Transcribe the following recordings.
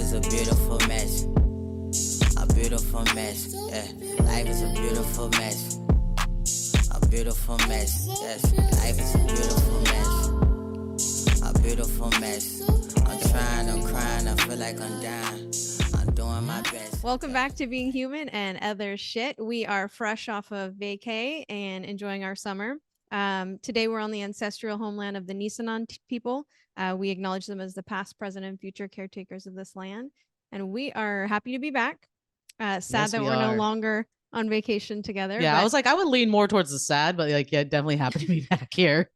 is a beautiful mess. A beautiful mess. Yeah. Life is a beautiful mess. A beautiful mess. Yes. Life is a beautiful mess. A beautiful mess. I'm trying, I'm crying, I feel like I'm dying. I'm doing my best. Welcome back to Being Human and Other Shit. We are fresh off of vacay and enjoying our summer. Today we're on the ancestral homeland of the Nisenan people. We acknowledge them as the past, present, and future caretakers of this land. And we are happy to be back. Sad Yes, that we we're no are. longer on vacation together. Yeah, but I was like, I would lean more towards the sad, but like, yeah, definitely happy to be back here.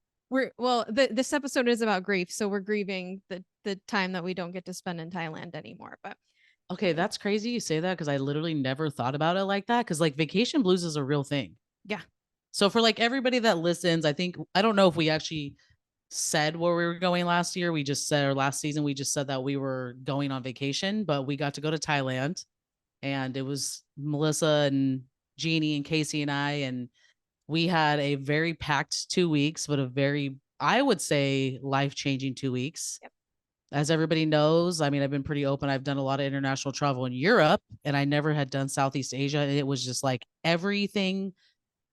This episode is about grief, so we're grieving the time that we don't get to spend in Thailand anymore. But Okay, that's crazy you say that because I literally never thought about it like that. Because like vacation blues is a real thing. yeah, So for like everybody that listens, I don't know if we actually said where we were going last year. We just said, or last season, we just said that we were going on vacation, but we got to go to Thailand, and it was Melissa and Jeannie and Casey and I, and we had a very packed 2 weeks, but a very, I would say, life-changing 2 weeks. Yep. As everybody knows, I mean, I've been pretty open. I've done a lot of international travel in Europe, and I never had done Southeast Asia. And it was just like everything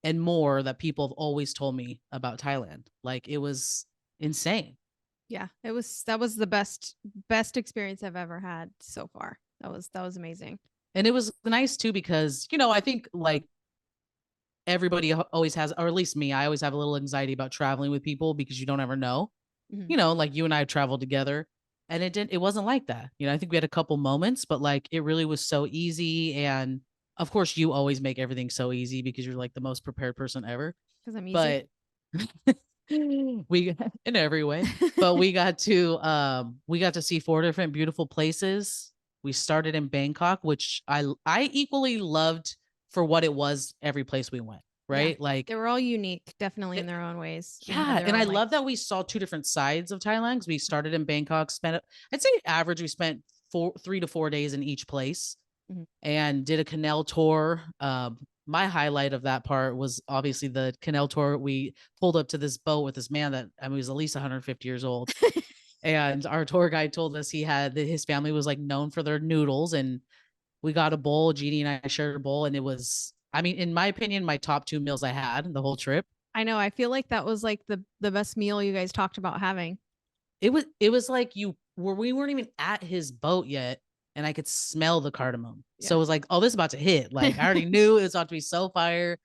and more that people have always told me about Thailand. Like it was insane. yeah, that was the best experience I've ever had so far. That was amazing. And it was nice too, because, I think like everybody always has, or at least me, I always have a little anxiety about traveling with people because you don't ever know. Mhm. Like you and I traveled together, and it wasn't like that. I think we had a couple moments, but like it really was so easy. And of course you always make everything so easy because you're like the most prepared person ever. Because I'm easy. But we in every way, but we got to see 4 different beautiful places. We started in Bangkok, which I equally loved for what it was every place we went, right? Yeah, like they were all unique, definitely in their own ways. yeah, and I love that we saw 2 different sides of Thailand. 'Cause we started in Bangkok, I'd say average we spent 3 to 4 days in each place, Mhm. and did a canal tour. My highlight of that part was obviously the canal tour. We pulled up to this boat with this man that, I mean, was at least 150 years old. And our tour guide told us his family was like known for their noodles, and we got a bowl. Jeannie and I shared a bowl, and it was, I mean, in my opinion, my top 2 meals I had the whole trip. I know. I feel like that was like the best meal you guys talked about having. It was like we weren't even at his boat yet, and I could smell the cardamom. Yeah. So it was like, oh, this is about to hit. Like I already knew it was about to be so fire.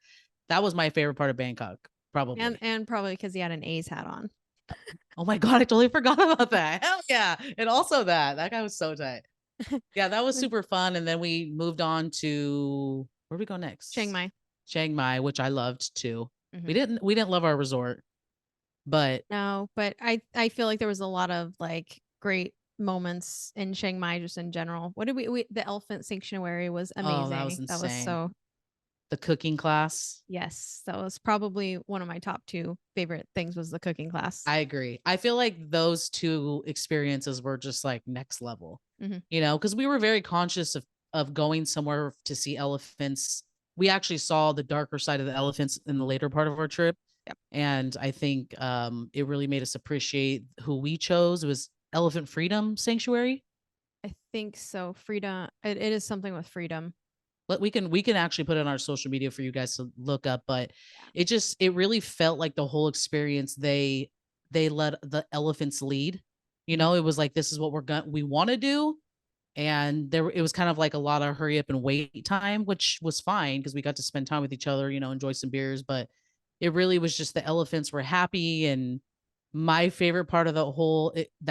That was my favorite part of Bangkok, probably. And probably because he had an A's hat on. Oh my God, I totally forgot about that. Hell yeah. And also that guy was so tight. Yeah, that was super fun. And then we moved on to, where do we go next? Chiang Mai, which I loved too. Mhm. We didn't love our resort, but No, but I feel like there was a lot of like great moments in Chiang Mai just in general. What did the elephant sanctuary was amazing. oh, that was That was insane. so The cooking class. yes, that was probably one of my top 2 favorite things was the cooking class. I agree. I feel like those 2 experiences were just like next level, Mhm. because we were very conscious of going somewhere to see elephants. We actually saw the darker side of the elephants in the later part of our trip. Yep. And I think it really made us appreciate who we chose. It was Elephant Freedom Sanctuary. I think so. Freedom. It is something with freedom. But we can actually put it on our social media for you guys to look up. But it really felt like the whole experience, they let the elephants lead. It was like, this is what we want to do. And it was kind of like a lot of hurry up and wait time, which was fine because we got to spend time with each other, enjoy some beers. But it really was just the elephants were happy. And my favorite part of that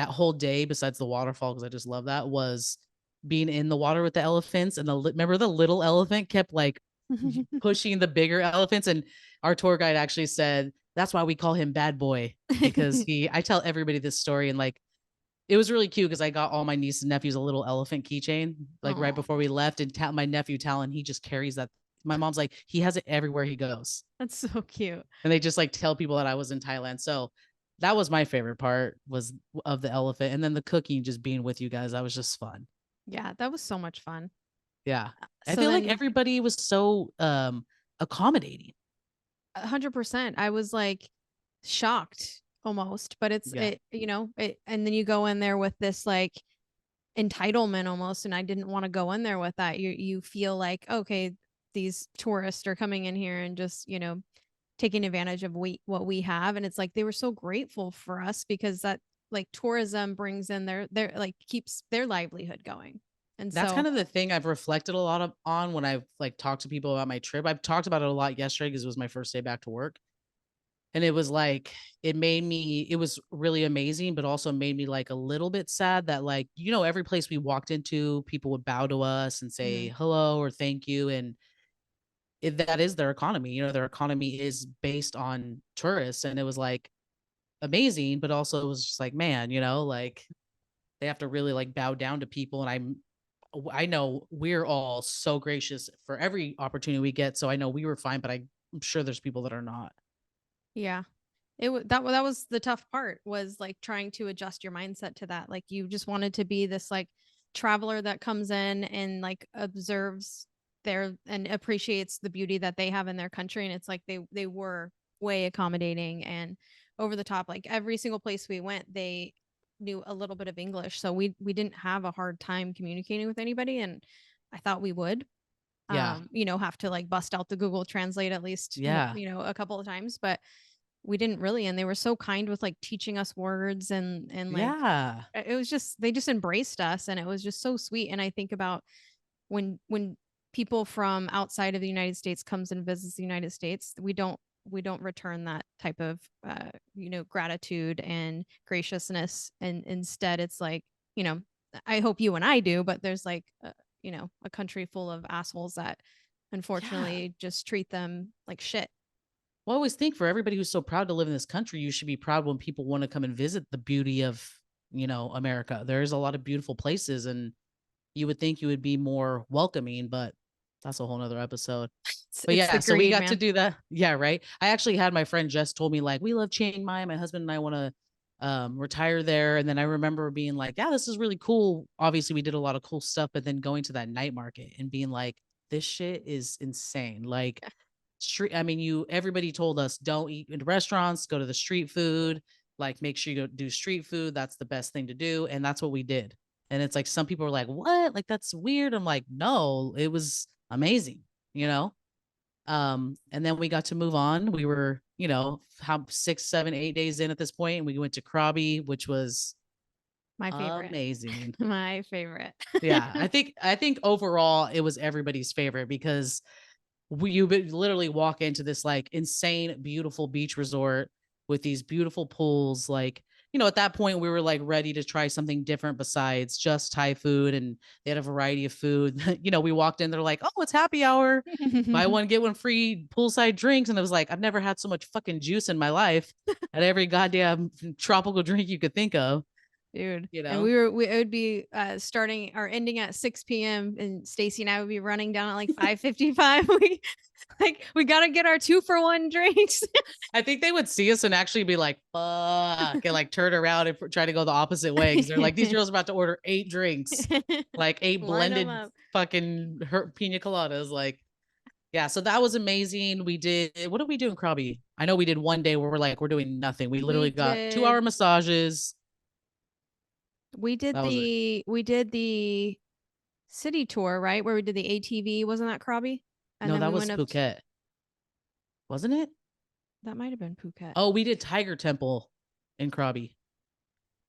whole day, besides the waterfall, because I just love that, was being in the water with the elephants. And remember the little elephant kept like pushing the bigger elephants, and our tour guide actually said that's why we call him Bad Boy, because I tell everybody this story, and like it was really cute because I got all my nieces and nephews a little elephant keychain like right before we left, and my nephew Talon, he just carries that. My mom's like, he has it everywhere he goes. That's so cute. And they just like tell people that I was in Thailand. So that was my favorite part was of the elephant, and then the cooking, just being with you guys, that was just fun. Yeah, that was so much fun. Yeah. I feel like everybody was so accommodating. 100%. I was like shocked almost, but and then you go in there with this like entitlement almost, and I didn't want to go in there with that. You feel like, okay, these tourists are coming in here and just, taking advantage of what we have. And it's like they were so grateful for us because that like tourism brings in their like keeps their livelihood going. And That's so kind of the thing I've reflected a lot on when I've like talked to people about my trip. I've talked about it a lot yesterday because it was my first day back to work. And it was like, it was really amazing, but also made me like a little bit sad that like, every place we walked into, people would bow to us and say hello or thank you. And that is their economy. Their economy is based on tourists. And it was like amazing, but also it was just like, man, like they have to really like bow down to people. And I know we're all so gracious for every opportunity we get. So I know we were fine, but I'm sure there's people that are not. yeah. That was the tough part, was like trying to adjust your mindset to that. Like you just wanted to be this like traveler that comes in and like observes their and appreciates the beauty that they have in their country. And it's like they were way accommodating and over the top. Like every single place we went, they knew a little bit of English. So we didn't have a hard time communicating with anybody. And I thought we would. Yeah. Have to like bust out the Google Translate at least, Yeah. a couple of times, but we didn't really. And they were so kind with like teaching us words and like Yeah. it was just they just embraced us and it was just so sweet. And I think about when people from outside of the United States comes and visits the United States, we don't return that type of gratitude and graciousness, and instead it's like, I hope you and I do, but there's like a country full of assholes that unfortunately just treat them like shit. Well, I always think for everybody who's so proud to live in this country, you should be proud when people want to come and visit the beauty of, America. There's a lot of beautiful places and you would think you would be more welcoming, but that's a whole nother episode. But It's yeah, the so we greed, got man. to do that. Yeah, right. I actually had my friend Jess told me like, we love Chiang Mai. My husband and I want to retire there. And then I remember being like, yeah, this is really cool. Obviously we did a lot of cool stuff, but then going to that night market and being like, this shit is insane. Like street, I mean, everybody told us don't eat in restaurants, go to the street food, like make sure you go do street food. That's the best thing to do. And that's what we did. And it's like some people are like, what? Like that's weird. I'm like, no, it was amazing, you know? And then we got to move on. We were, how 6, 7, 8 days in at this point, and we went to Krabi, which was My favorite. amazing. My favorite. Yeah, I think overall it was everybody's favorite because you would literally walk into this like insane, beautiful beach resort with these beautiful pools. Like, at that point we were like ready to try something different besides just Thai food. And they had a variety of food. We walked in, they're like, oh, it's happy hour. Buy one, get one free poolside drinks. And it was like, I've never had so much fucking juice in my life at every goddamn tropical drink you could think of. Dude. And it would be starting or ending at 6 p.m. and Stacy and I would be running down at like 5:55. we gotta get our 2-for-1 drinks. I think they would see us and actually be like, fuck, and like turn around and try to go the opposite way. Cause they're like, these girls are about to order 8 drinks, like 8 blended fucking pina coladas. Like, yeah. So that was amazing. What did we do in Krabi? I know we did one day where we're doing nothing. We literally got 2-hour massages. We did the city tour, right? Where we did the ATV. Wasn't that Krabi? And no, that was Phuket. Wasn't it? That might have been Phuket. Oh, we did Tiger Temple in Krabi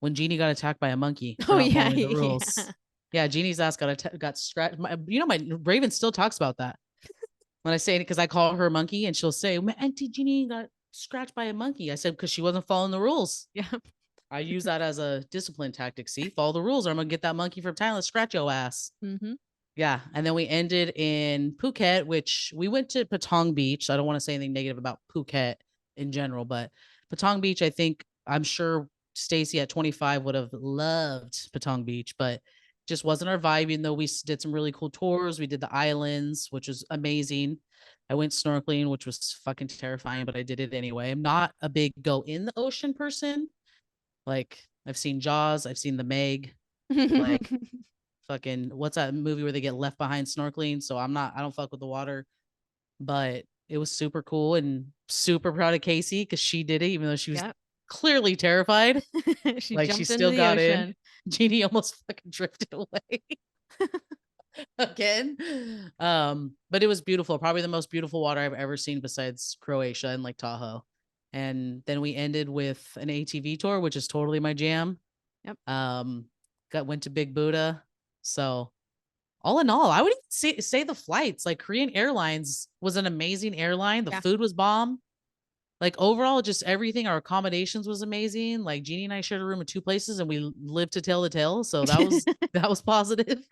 when Jeannie got attacked by a monkey. Oh yeah, the rules. Yeah, Jeannie's ass got scratched. My Raven still talks about that when I say it because I call her a monkey and she'll say, "My Auntie Jeannie got scratched by a monkey." I said because she wasn't following the rules. Yeah. I use that as a discipline tactic. See, follow the rules or I'm gonna get that monkey from Thailand, scratch your ass. Mm-hmm. Yeah. And then we ended in Phuket, which we went to Patong Beach. I don't want to say anything negative about Phuket in general, but Patong Beach, I'm sure Stacy at 25 would have loved Patong Beach, but just wasn't our vibe, even though we did some really cool tours. We did the islands, which was amazing. I went snorkeling, which was fucking terrifying, but I did it anyway. I'm not a big go in the ocean person. Like I've seen Jaws, I've seen The Meg, like fucking what's that movie where they get left behind snorkeling? So I don't fuck with the water, but it was super cool and super proud of Casey because she did it, even though she was clearly terrified. She like jumped she still into the got ocean. in. Jeannie almost fucking drifted away again. But it was beautiful. Probably the most beautiful water I've ever seen besides Croatia and Lake Tahoe. And then we ended with an ATV tour, which is totally my jam. Yep. Went to Big Buddha. So all in all, I would even say the flights, like Korean Airlines was an amazing airline. The food was bomb. Like overall, just everything, our accommodations was amazing. Like Jeannie and I shared a room in 2 places and we lived to tell the tale. So that was positive.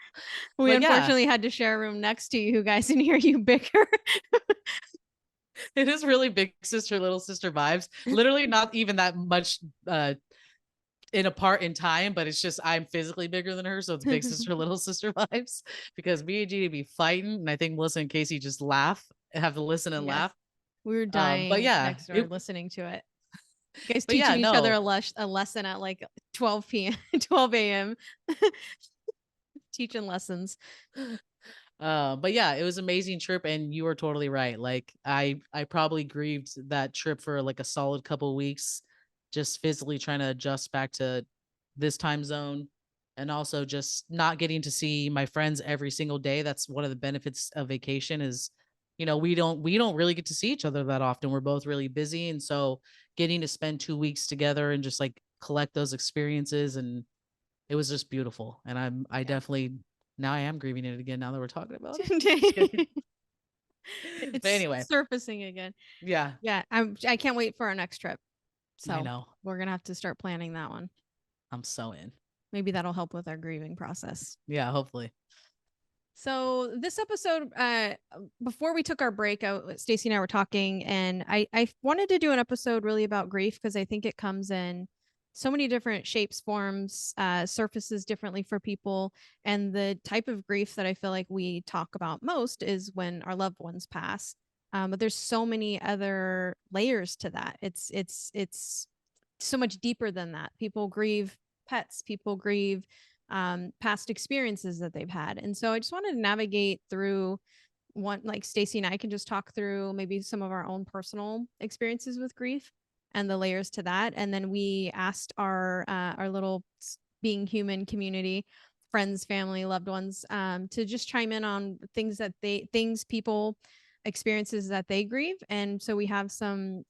We But yeah, unfortunately had to share a room next to you guys and hear you bicker. it is really big sister, little sister vibes. Literally not even that much in a part in time, but it's just I'm physically bigger than her. So it's big sister, little sister vibes because me and Jeannie be fighting. And I think Melissa and Casey just laugh and have to listen and laugh. We were But dying yeah, next door listening to it. You guys but yeah, teaching each other no. a lesson at like 12 p.m., 12 a.m. Teaching lessons. But yeah, it was an amazing trip, and you were totally right. Like I probably grieved that trip for like a solid couple of weeks, just physically trying to adjust back to this time zone, and also just not getting to see my friends every single day. That's one of the benefits of vacation is, we don't really get to see each other that often. We're both really busy, and so getting to spend 2 weeks together and just like collect those experiences, and it was just beautiful. And I definitely now I am grieving it again now that we're talking about it. It's But anyway, surfacing again. yeah, Yeah, I can't wait for our next trip. I So know. we're gonna have to start planning that one. I'm so in. Maybe that'll help with our grieving process. Yeah, hopefully. So this episode, before we took our break, Stacey and I were talking, and I wanted to do an episode really about grief because I think it comes in so many different shapes, forms, surfaces differently for people. And the type of grief that I feel like we talk about most is when our loved ones pass. But there's so many other layers to that. It's so much deeper than that. People grieve pets, people grieve past experiences that they've had. And so I just wanted to navigate through one, like Stacey and I can just talk through maybe some of our own personal experiences with grief and the layers to that. And then we asked our little being human community, friends, family, loved ones, to just chime in on people, experiences that they grieve. And so we have some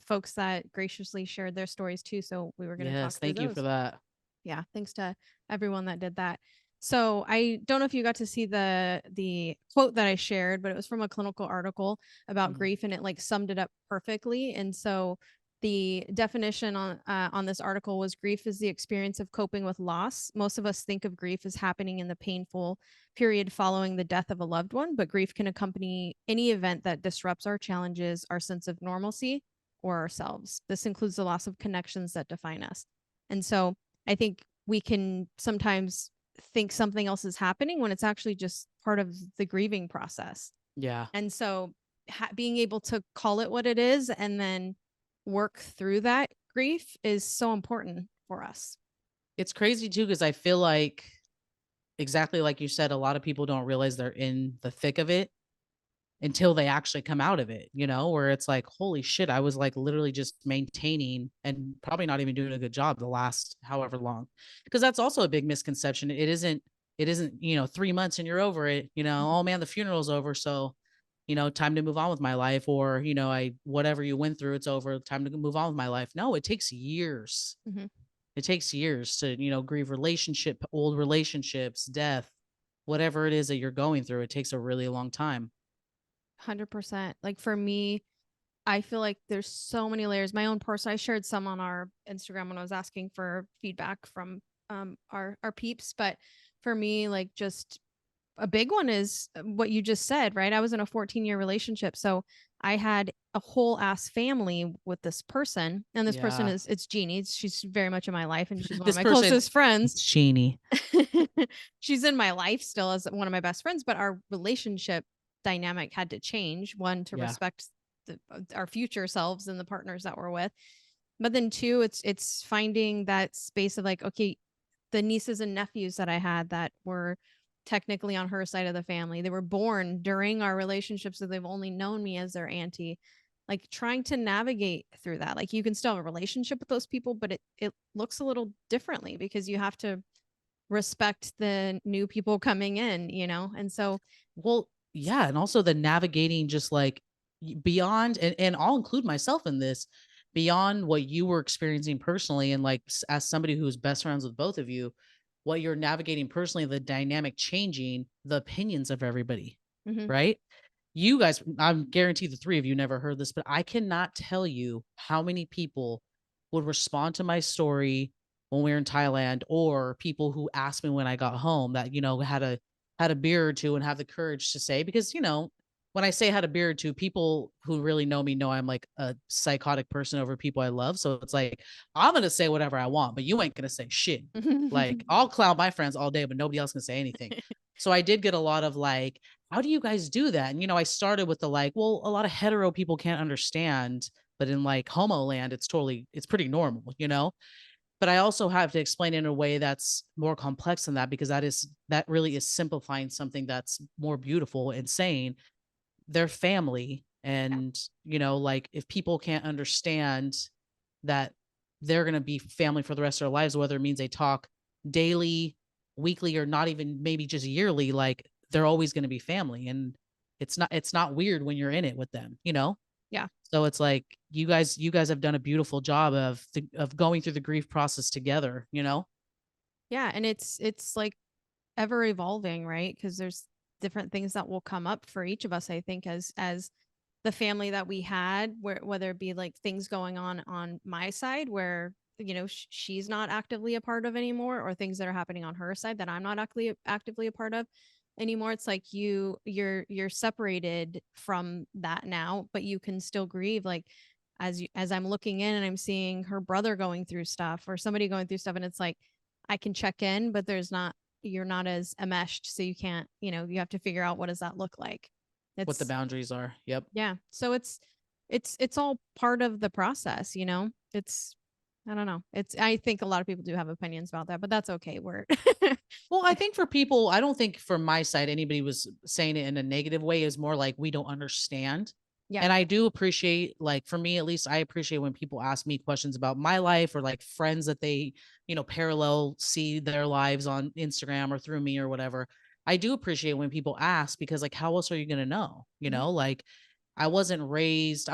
folks that graciously shared their stories too. So we were going to talk Yes, through thank you those. for that. Yeah, thanks to everyone that did that. So I don't know if you got to see the quote that I shared, but it was from a clinical article about grief, and it like summed it up perfectly. And so the definition on this article was: grief is the experience of coping with loss. Most of us think of grief as happening in the painful period following the death of a loved one, but grief can accompany any event that disrupts our challenges, our sense of normalcy, or ourselves. This includes the loss of connections that define us. And so I think we can sometimes think something else is happening when it's actually just part of the grieving process. Yeah. And so being able to call it what it is and then work through that grief is so important for us. It's crazy too, because I feel like exactly like you said, a lot of people don't realize they're in the thick of it until they actually come out of it, where it's like, holy shit, I was like literally just maintaining and probably not even doing a good job the last however long. Because that's also a big misconception. It isn't, 3 months and you're over it, oh man, the funeral's over. So, time to move on with my life, or, whatever you went through, it's over, time to move on with my life. No, it takes years. Mm-hmm. It takes years to, grieve old relationships, death, whatever it is that you're going through. It takes a really long time. 100%. Like for me, I feel like there's so many layers. My own person, I shared some on our Instagram when I was asking for feedback from our peeps. But for me, like just a big one is what you just said, right? I was in a 14-year relationship. So I had a whole ass family with this person. And this person it's Jeannie. She's very much in my life, and she's one of my closest friends. Jeannie. She's in my life still as one of my best friends, but our relationship dynamic had to change. One, to respect our future selves and the partners that we're with. But then two, it's finding that space of like, okay, the nieces and nephews that I had that were technically on her side of the family, they were born during our relationship, so they've only known me as their auntie. Like trying to navigate through that. Like you can still have a relationship with those people, but it looks a little differently because you have to respect the new people coming in, you know? And so, Well, yeah, and also the navigating just like beyond, and I'll include myself in this, beyond what you were experiencing personally, and like as somebody who's best friends with both of you, what you're navigating personally, the dynamic changing, the opinions of everybody, mhm, right? You guys, I'm guaranteed the three of you never heard this, but I cannot tell you how many people would respond to my story when we were in Thailand, or people who asked me when I got home that, had a beer or two and have the courage to say, because, when I say had a beer or two, people who really know me know I'm like a psychotic person over people I love. So it's like, I'm going to say whatever I want, but you ain't going to say shit. Like, I'll clown my friends all day, but nobody else can say anything. So I did get a lot of like, how do you guys do that? And, I started with the like, well, a lot of hetero people can't understand, but in like homo land, it's pretty normal. But I also have to explain it in a way that's more complex than that, because that really is simplifying something that's more beautiful and saying they're family. yeah, And, like if people can't understand that they're going to be family for the rest of their lives, whether it means they talk daily, weekly, or not even maybe just yearly, like they're always going to be family. And it's not weird when you're in it with them. yeah, So it's like you guys have done a beautiful job of going through the grief process together. yeah. And it's like ever evolving, right? Because there's different things that will come up for each of us, I think, as the family that we had, where whether it be like things going on my side where she's not actively a part of anymore, or things that are happening on her side that I'm not actively a part of anymore. It's like you're separated from that now, but you can still grieve. Like as I'm looking in and I'm seeing her brother going through stuff, or somebody going through stuff, and it's like I can check in, but you're not as enmeshed, so you can't, you have to figure out what does that look like. What the It's boundaries are. Yep. Yeah. So it's all part of the process, It's I don't know. I think a lot of people do have opinions about that, but that's okay. We're Well, I think for people, I don't think from my side anybody was saying it in a negative way. Is more like we don't understand. yeah. And I do appreciate, like for me at least, I appreciate when people ask me questions about my life, or like friends that they, parallel see their lives on Instagram or through me or whatever. I do appreciate when people ask, because like how else are you going to know? Mhm. Like I was raised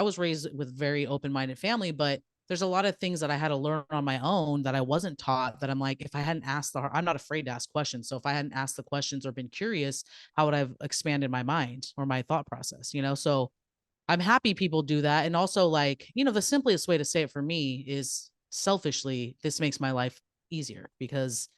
with very open-minded family, but there's a lot of things that I had to learn on my own that I wasn't taught, that I'm like, if I hadn't asked I'm not afraid to ask questions. So if I hadn't asked the questions or been curious, how would I have expanded my mind or my thought process? So I'm happy people do that. And also like, the simplest way to say it for me is selfishly, this makes my life easier because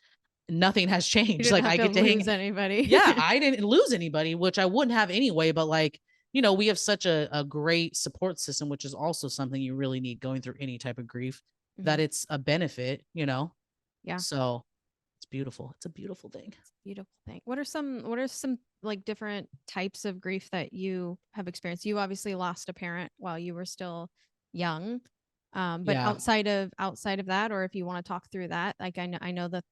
nothing has You changed. didn't Like have I to get to hang. lose anybody. Yeah, I didn't lose anybody, which I wouldn't have anyway. But like, we have such a great support system, which is also something you really need going through any type of grief, that Mhm. it's a benefit. Yeah. So it's beautiful. It's a beautiful thing. Beautiful thing. What are some like different types of grief that you have experienced? You obviously lost a parent while you were still young. But Yeah. outside of that, or if you want to talk through that, like I know that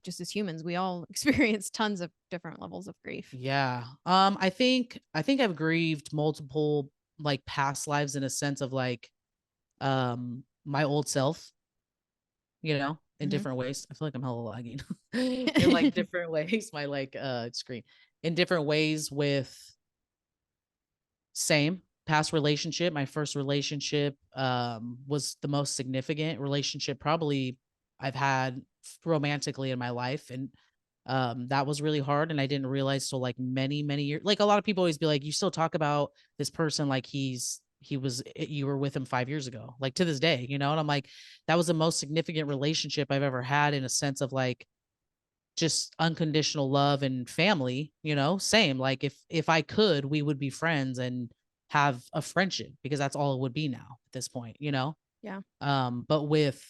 just as humans, we all experience tons of different levels of grief. Yeah. I think I've grieved multiple like past lives, in a sense of like my old self, in Mhm. different ways. I feel like I'm hella lagging in like different ways, my like screen. In different ways with same past relationship. My first relationship was the most significant relationship probably I've had romantically in my life. And that was really hard, and I didn't realize till like many many years. Like a lot of people always be like, you still talk about this person like you were with him 5 years ago, like to this day. And I'm like, that was the most significant relationship I've ever had, in a sense of like just unconditional love and family. Same, like if I could, we would be friends and have a friendship, because that's all it would be now at this point. Yeah. But with,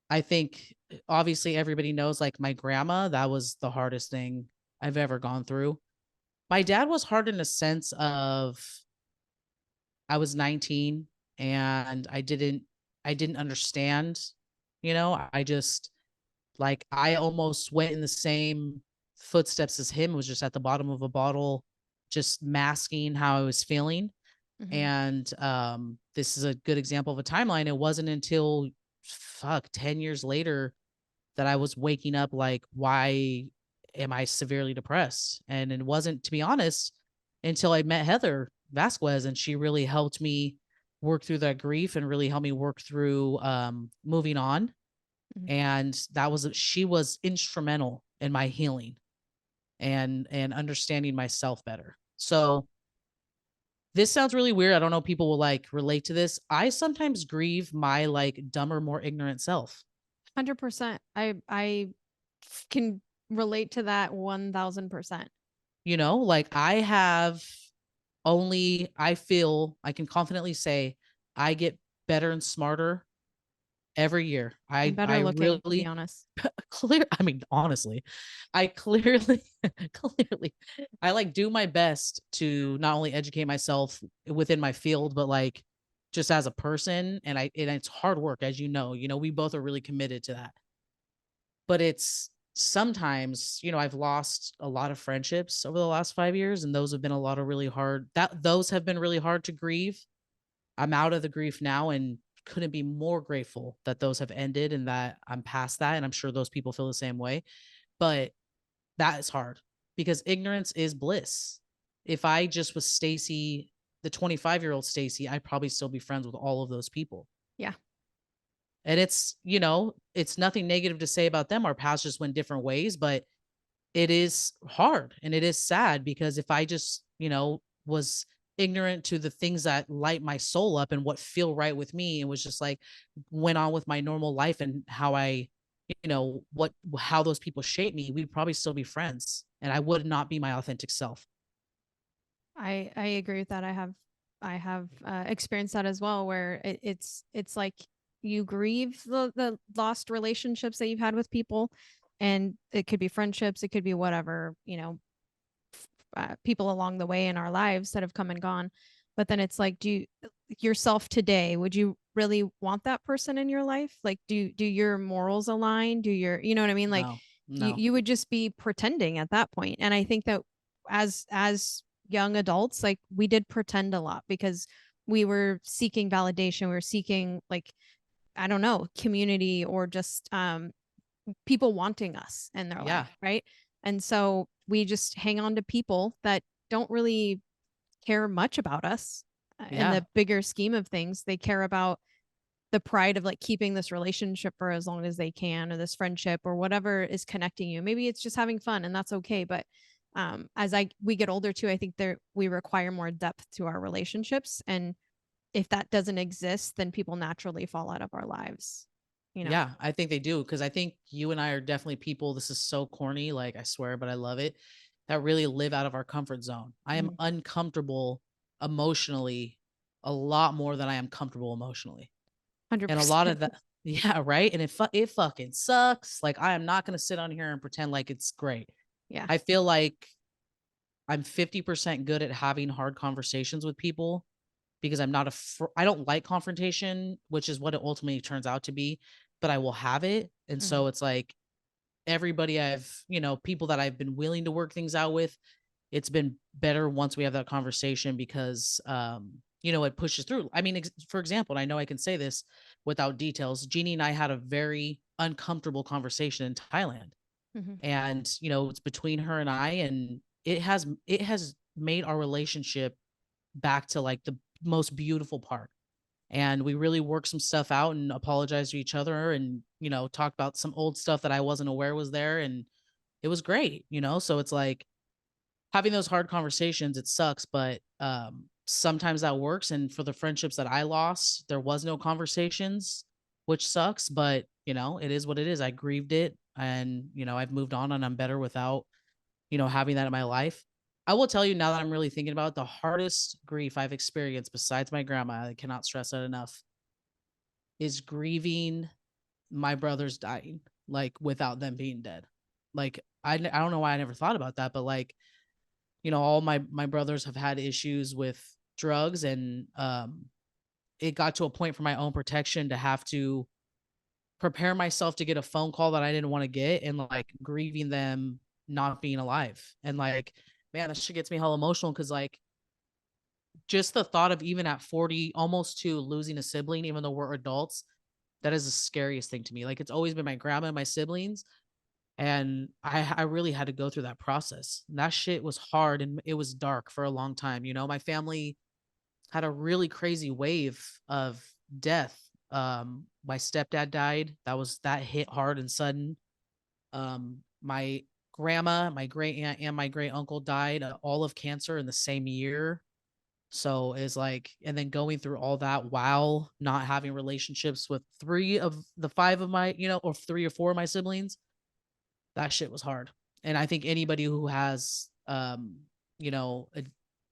I think, obviously everybody knows like my grandma, that was the hardest thing I've ever gone through. My dad was hard in a sense of, I was 19 and I didn't understand. I just, like, I almost went in the same footsteps as him, was just at the bottom of a bottle, just masking how I was feeling. Mhm. And this is a good example of a timeline. It wasn't until 10 years later that I was waking up like, why am I severely depressed? And it wasn't, to be honest, until I met Heather Vasquez, and she really helped me work through that grief and really helped me work through moving on. Mhm. And she was instrumental in my healing and understanding myself better. So this sounds really weird. I don't know if people will like relate to this. I sometimes grieve my like dumber, more ignorant self. 100%. I can relate to that 1000%. You know, like I feel I can confidently say I get better and smarter every year. And I better looking, to be really honest. I mean, honestly, I clearly, clearly, I like do my best to not only educate myself within my field, but like just as a person. And it's hard work, as you know, we both are really committed to that. But it's sometimes, I've lost a lot of friendships over the last 5 years, and those have been a lot of really hard, those have been really hard to grieve. I'm out of the grief now and couldn't be more grateful that those have ended and that I'm past that. And I'm sure those people feel the same way. But that is hard because ignorance is bliss. If I just was Stacy, the 25-year-old Stacy, I'd probably still be friends with all of those people. Yeah. And it's nothing negative to say about them. Our paths just went different ways, but it is hard and it is sad because if I just, was ignorant to the things that light my soul up and what feel right with me, and was just like went on with my normal life and how I, how those people shape me, we'd probably still be friends and I would not be my authentic self. I agree with that. I have experienced that as well, where it's like you grieve the lost relationships that you've had with people, and it could be friendships, it could be whatever, people along the way in our lives that have come and gone. But then it's like, do you yourself today, would you really want that person in your life? Like, do your morals align? Do your, you know what I mean? Like, No, you no. you would just be pretending at that point. And I think that as young adults, like we did pretend a lot because we were seeking validation. We were seeking, like, I don't know, community, or just people wanting us in their Yeah. life, right? And so we just hang on to people that don't really care much about us in Yeah. the bigger scheme of things. They care about the pride of like keeping this relationship for as long as they can, or this friendship, or whatever is connecting you. Maybe it's just having fun, and that's okay. But as we get older too, I think we require more depth to our relationships, and if that doesn't exist, then people naturally fall out of our lives. Yeah, I think they do because I think you and I are definitely people. This is so corny, like I swear, but I love it. That really live out of our comfort zone. I am Mhm. uncomfortable emotionally a lot more than I am comfortable emotionally, and a lot 100%. of that, yeah, right. And it fucking sucks. Like I am not gonna sit on here and pretend like it's great. Yeah. I feel like I'm 50% good at having hard conversations with people because I'm not I don't like confrontation, which is what it ultimately turns out to be, but I will have it. And Mhm. so it's like everybody people that I've been willing to work things out with, it's been better once we have that conversation because it pushes through. I mean, for example, and I know I can say this without details, Jeannie and I had a very uncomfortable conversation in Thailand. Mhm. And, it's between her and I, and it has made our relationship back to like the most beautiful part. And we really worked some stuff out and apologized to each other and, talked about some old stuff that I wasn't aware was there. And it was great. So it's like having those hard conversations, it sucks, but sometimes that works. And for the friendships that I lost, there was no conversations, which sucks, but it is what it is. I grieved it and, I've moved on and I'm better without having that in my life. I will tell you now that I'm really thinking about it, the hardest grief I've experienced besides my grandma, I cannot stress that enough, is grieving my brothers dying, like without them being dead. Like I don't know why I never thought about that, but like, all my brothers have had issues with drugs and it got to a point for my own protection to have to prepare myself to get a phone call that I didn't want to get and like grieving them not being alive. And like, man, that shit gets me hell emotional because like just the thought of even at 40, almost to losing a sibling, even though we're adults, That is the scariest thing to me. Like, it's always been my grandma and my siblings. And I really had to go through that process. And that shit was hard and it was dark for a long time. You know, my family had a really crazy wave of death. My stepdad died. That hit hard and sudden. My grandma, my great aunt, and my great uncle died all of cancer in the same year. So it's like, and then going through all that while not having relationships with 3 of the 5 of my, or 3 or 4 of my siblings, that shit was hard. And I think anybody who has, you know,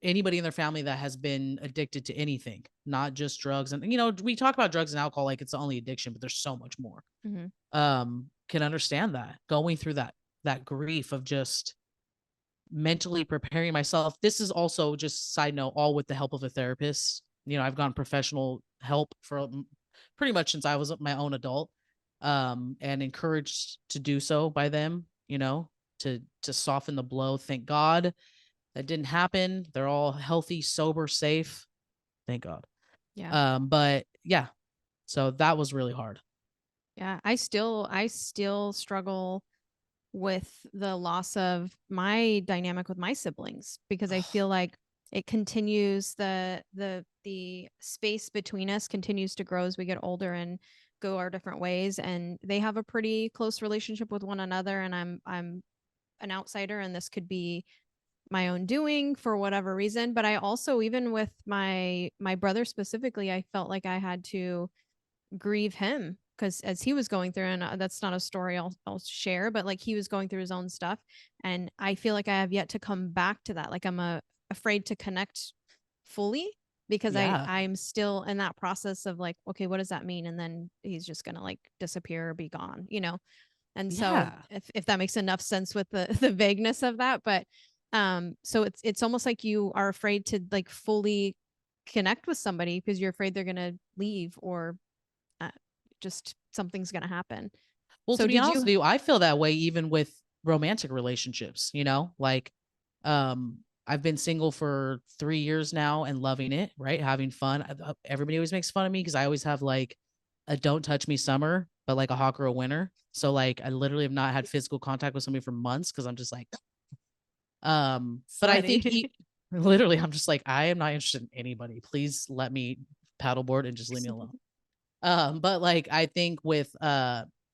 anybody in their family that has been addicted to anything, not just drugs. And, we talk about drugs and alcohol like it's the only addiction, but there's so much more. Can understand that going through that grief of just mentally preparing myself. This is also just side note, all with the help of a therapist. I've gone professional help for pretty much since I was my own adult, and encouraged to do so by them, to soften the blow. Thank God that didn't happen. They're all healthy, sober, safe. Thank God. Yeah. But yeah, so that was really hard. Yeah. I still struggle with the loss of my dynamic with my siblings because I feel like it continues the space between us continues to grow as we get older and go our different ways, and they have a pretty close relationship with one another, and I'm an outsider and this could be my own doing for whatever reason. But I also, even with my brother specifically, I felt like I had to grieve him because as he was going through, and that's not a story I'll share, but like he was going through his own stuff, and I feel like I have yet to come back to that. Like I'm afraid to connect fully because Yeah. I'm still in that process of like, okay, what does that mean? And then he's just gonna like disappear or be gone, And so Yeah. if that makes enough sense with the the vagueness of that, but so it's almost like you are afraid to like fully connect with somebody because you're afraid they're gonna leave or uh, just something's gonna happen. Well, So to be did honest you? with you, I feel that way even with romantic relationships, like, I've been single for 3 years now and loving it, right? Having fun. Everybody always makes fun of me because I always have like a don't touch me summer, but like a hot girl winter. So like I literally have not had physical contact with somebody for months because I'm just like, but I think literally I'm just like, I am not interested in anybody. Please let me paddleboard and just leave me alone. But like I think with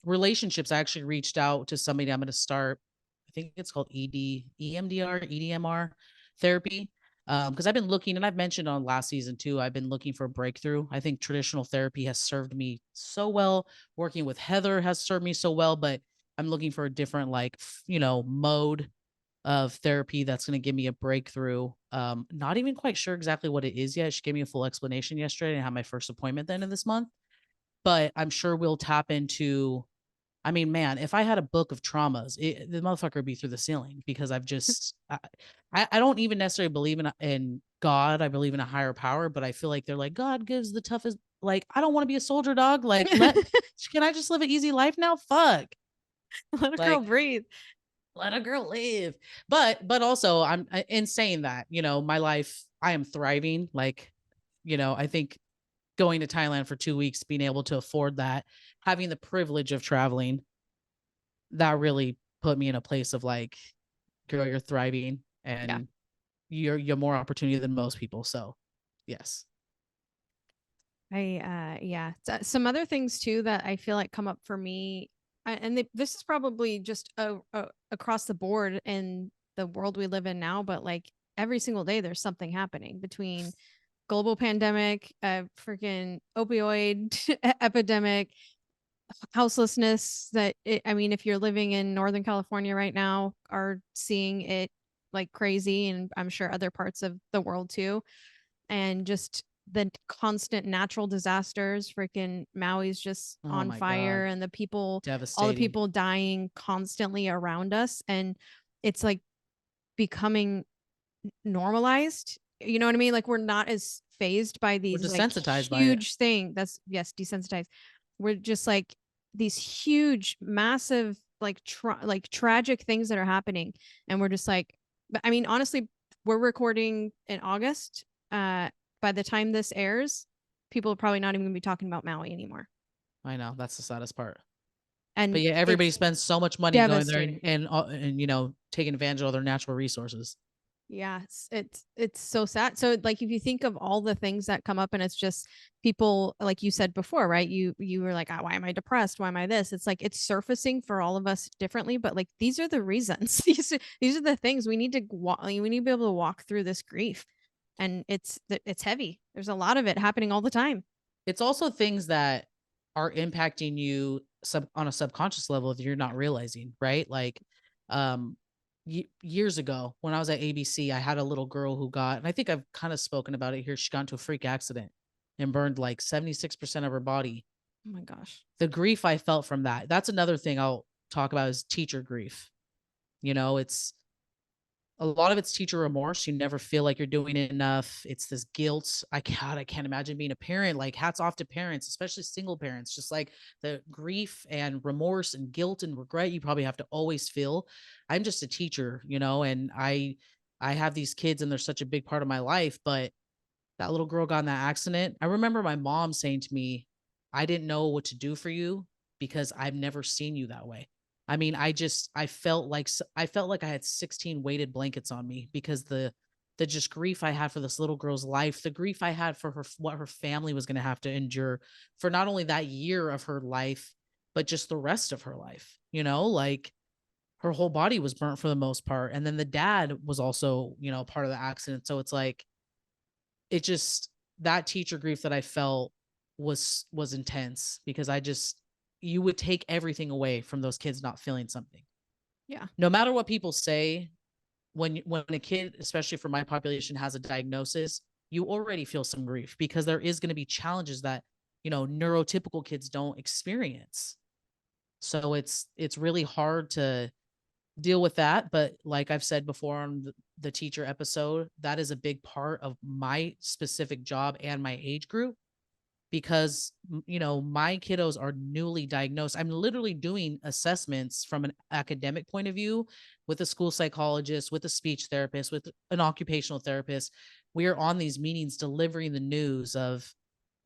relationships, I actually reached out to somebody. I'm going to start, I think it's called EMDR therapy. Because I've been looking, and I've mentioned on last season too, I've been looking for a breakthrough. I think traditional therapy has served me so well. Working with Heather has served me so well, but I'm looking for a different mode of therapy that's going to give me a breakthrough. Not even quite sure exactly what it is yet. She gave me a full explanation yesterday, and I had my first appointment the end of this month. But I'm sure we'll tap into, I mean, man, if I had a book of traumas, the motherfucker would be through the ceiling because I don't even necessarily believe in God. I believe in a higher power, but I feel like they're like, God gives the toughest, like, I don't want to be a soldier dog. Like, can I just live an easy life now? Fuck. Let a girl Like, breathe. let a girl live. But also I'm in saying that, my life, I am thriving. Like, I think going to Thailand for 2 weeks, being able to afford that, having the privilege of traveling, that really put me in a place of like, girl, you're thriving and you're more opportunity than most people. So yes. Yeah. Some other things too that I feel like come up for me, and this is probably just across the board in the world we live in now, but like every single day there's something happening between global pandemic, freaking opioid epidemic, houselessness I mean, if you're living in Northern California right now, are seeing it like crazy, and I'm sure other parts of the world too. And just the constant natural disasters, freaking Maui's just Oh on my God. fire, and all the Devastating. people dying constantly around us. And it's like becoming normalized. You know what I mean? Like we're not as phased by We're these like desensitized by it. huge thing. That's yes, desensitized. We're just like these huge, massive, like tragic things that are happening, and we're just like, but I mean, honestly, we're recording in August. By the time this airs, people are probably not even gonna be talking about Maui anymore. I know, that's the saddest part. But And yeah, everybody it's spends so much money going there devastating. and, you know, taking advantage of all their natural resources. Yeah, it's so sad. So like if you think of all the things that come up and it's just people like you said before, right? You were like, oh, why am I depressed? Why am I this? It's like it's surfacing for all of us differently, but like these are the reasons. These are the things we need to walk. We need to be able to walk through this grief, and it's heavy. There's a lot of it happening all the time. It's also things that are impacting you on a subconscious level that you're not realizing, right? Like, um, years ago when I was at ABC, I had a little girl who got, and I think I've kind of spoken about it here. She got into a freak accident and burned like 76% of her body. Oh my gosh. The grief I felt from that. That's another thing I'll talk about is teacher grief. You know, it's a lot of it's teacher remorse. You never feel like you're doing enough. It's this guilt. I can't imagine being a parent. Like hats off to parents, especially single parents. Just like the grief and remorse and guilt and regret you probably have to always feel. I'm just a teacher, you know, and I have these kids and they're such a big part of my life, but that little girl got in that accident. I remember my mom saying to me, I didn't know what to do for you because I've never seen you that way. I mean, I felt like I felt like I had 16 weighted blankets on me because the just grief I had for this little girl's life, the grief I had for her, what her family was going to have to endure for not only that year of her life, but just the rest of her life, you know, like her whole body was burnt for the most part. And then the dad was also, you know, part of the accident. So it's like, it just, that teacher grief that I felt was intense because I just, you would take everything away from those kids not feeling something. Yeah. No matter what people say, when a kid, especially for my population, has a diagnosis, you already feel some grief because there is going to be challenges that, you know, neurotypical kids don't experience. So it's really hard to deal with that. But like I've said before on the teacher episode, that is a big part of my specific job and my age group because you know my kiddos are newly diagnosed. I'm literally doing assessments from an academic point of view with a school psychologist, with a speech therapist, with an occupational therapist. We are on these meetings delivering the news of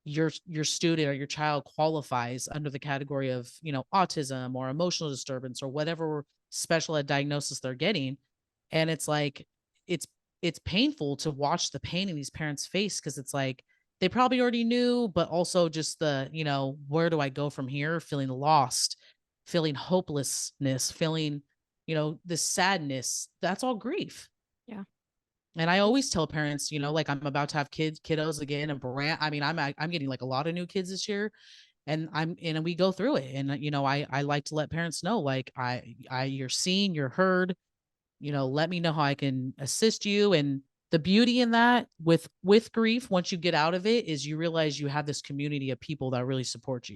your student or your child qualifies under the category of, you know, autism or emotional disturbance or whatever special ed diagnosis they're getting. And it's like it's it's painful to watch the pain in these parents face because it's like they probably already knew, but also just the, you know, where do I go from here, feeling lost, feeling hopelessness, feeling, you know, this sadness. That's all grief. Yeah. And I always tell parents, you know, like I'm about to have kiddos again, and brand. I mean, I'm getting like a lot of new kids this year, and we go through it, and you know, I like to let parents know, like you're seen, you're heard. You know, let me know how I can assist you. And the beauty in that with grief, once you get out of it, is you realize you have this community of people that really support you.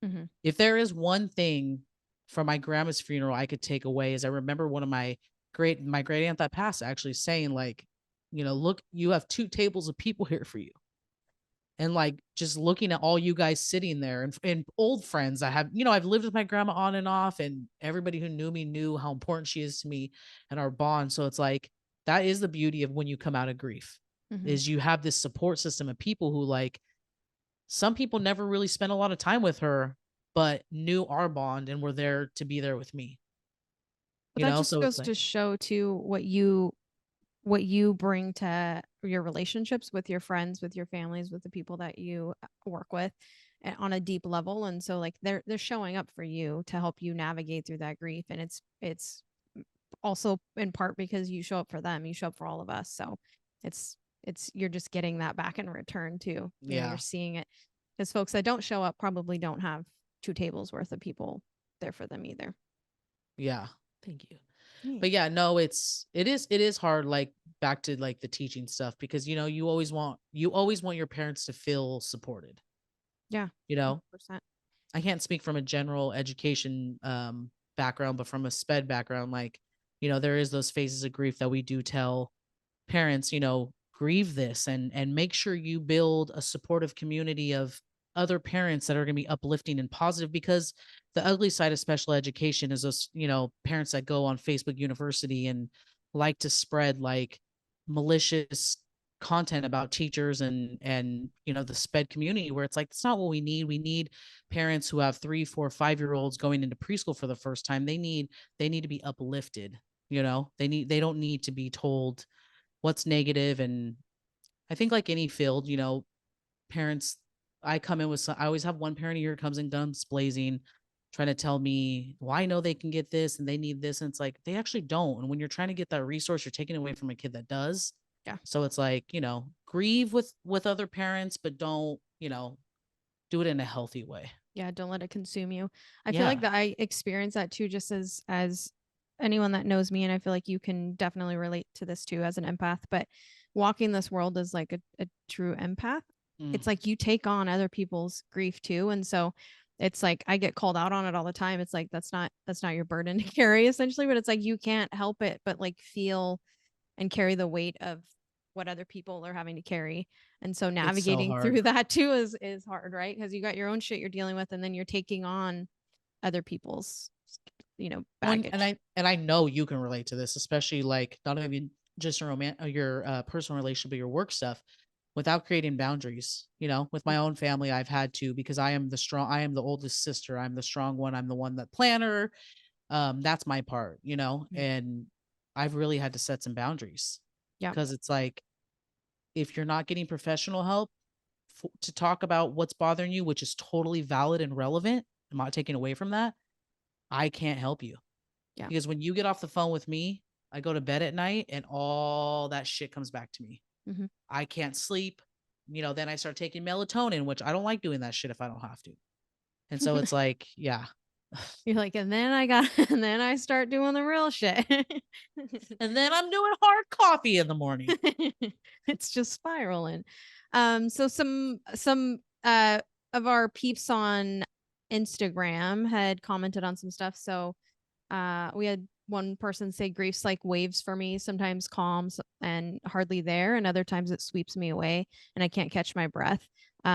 Mm-hmm. If there is one thing from my grandma's funeral I could take away is I remember one of my great aunt that passed actually saying like, you know, look, you have two tables of people here for you. And like just looking at all you guys sitting there and old friends I have, you know, I've lived with my grandma on and off, and everybody who knew me knew how important she is to me and our bond. So it's like that is the beauty of when you come out of grief, Mm-hmm. is you have this support system of people who like some people never really spent a lot of time with her, but knew our bond and were there to be there with me. But You that know, just so it's goes like, to show too what you bring to your relationships with your friends, with your families, with the people that you work with on a deep level. And so like they're showing up for you to help you navigate through that grief. And it's also in part because you show up for them, you show up for all of us. So it's you're just getting that back in return too. You know, yeah, you're seeing it because folks that don't show up probably don't have two tables worth of people there for them either. yeah. Thank you. Yeah. But yeah, no, it is hard, like back to like the teaching stuff, because you know you always want your parents to feel supported. Yeah. You know, 100%. I can't speak from a general education background, but from a sped background, like, you know, there is those phases of grief that we do tell parents, you know, grieve this and make sure you build a supportive community of other parents that are going to be uplifting and positive, because the ugly side of special education is those, you know, parents that go on Facebook University and like to spread like malicious content about teachers and you know, the sped community, where it's like, it's not what we need. We need parents who have 3, 4, 5 year olds going into preschool for the first time. They need to be uplifted. You know, they don't need to be told what's negative. And I think, like any field, you know, parents, I come in with I always have one parent a year comes in guns blazing, trying to tell me, well, I know they can get this and they need this. And it's like, they actually don't. And when you're trying to get that resource, you're taking away from a kid that does. Yeah. So it's like, you know, grieve with other parents, but don't, you know, do it in a healthy way. Yeah, don't let it consume you. I feel Yeah. like that I experience that too, just as anyone that knows me, and I feel like you can definitely relate to this too as an empath. But walking this world as like a true empath, it's like you take on other people's grief too, and so it's like I get called out on it all the time. It's like that's not your burden to carry essentially, but it's like you can't help it but like feel and carry the weight of what other people are having to carry. And so It's so navigating hard. through that too is hard, right? Because you got your own shit you're dealing with, and then you're taking on other people's, baggage. And I know you can relate to this, especially like not even just your personal relationship, but your work stuff, without creating boundaries. You know, with my own family, I've had to, because I am the oldest sister. I'm the strong one. I'm the one that planner. That's my part, you know, and I've really had to set some boundaries. Yeah. Because it's like, if you're not getting professional help to talk about what's bothering you, which is totally valid and relevant, I'm not taking away from that, I can't help you. Yeah. Because when you get off the phone with me, I go to bed at night and all that shit comes back to me. Mm-hmm. I can't sleep. You know, then I start taking melatonin, which I don't like doing that shit if I don't have to. And so it's like, yeah. You're like, and then and then I start doing the real shit. And then I'm doing hard coffee in the morning. It's just spiraling. So some of our peeps on Instagram had commented on some stuff. So we had one person say grief's like waves for me, sometimes calm and hardly there, and other times it sweeps me away and I can't catch my breath.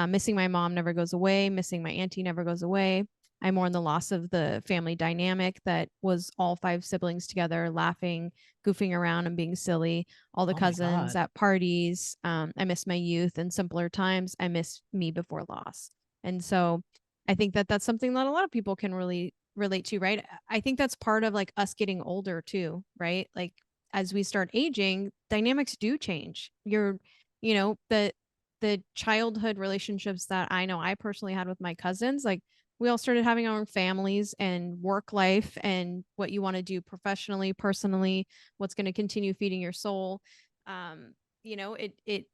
Missing my mom never goes away. Missing my auntie never goes away. I mourn the loss of the family dynamic that was all 5 siblings together, laughing, goofing around, and being silly. All the Oh my cousins God. at parties. I miss my youth and simpler times. I miss me before loss. And so I think that that's something that a lot of people can really relate to, right? I think that's part of like us getting older too, right? Like as we start aging, dynamics do change. The childhood relationships that I know I personally had with my cousins, like we all started having our own families and work life and what you want to do professionally, personally, what's going to continue feeding your soul. It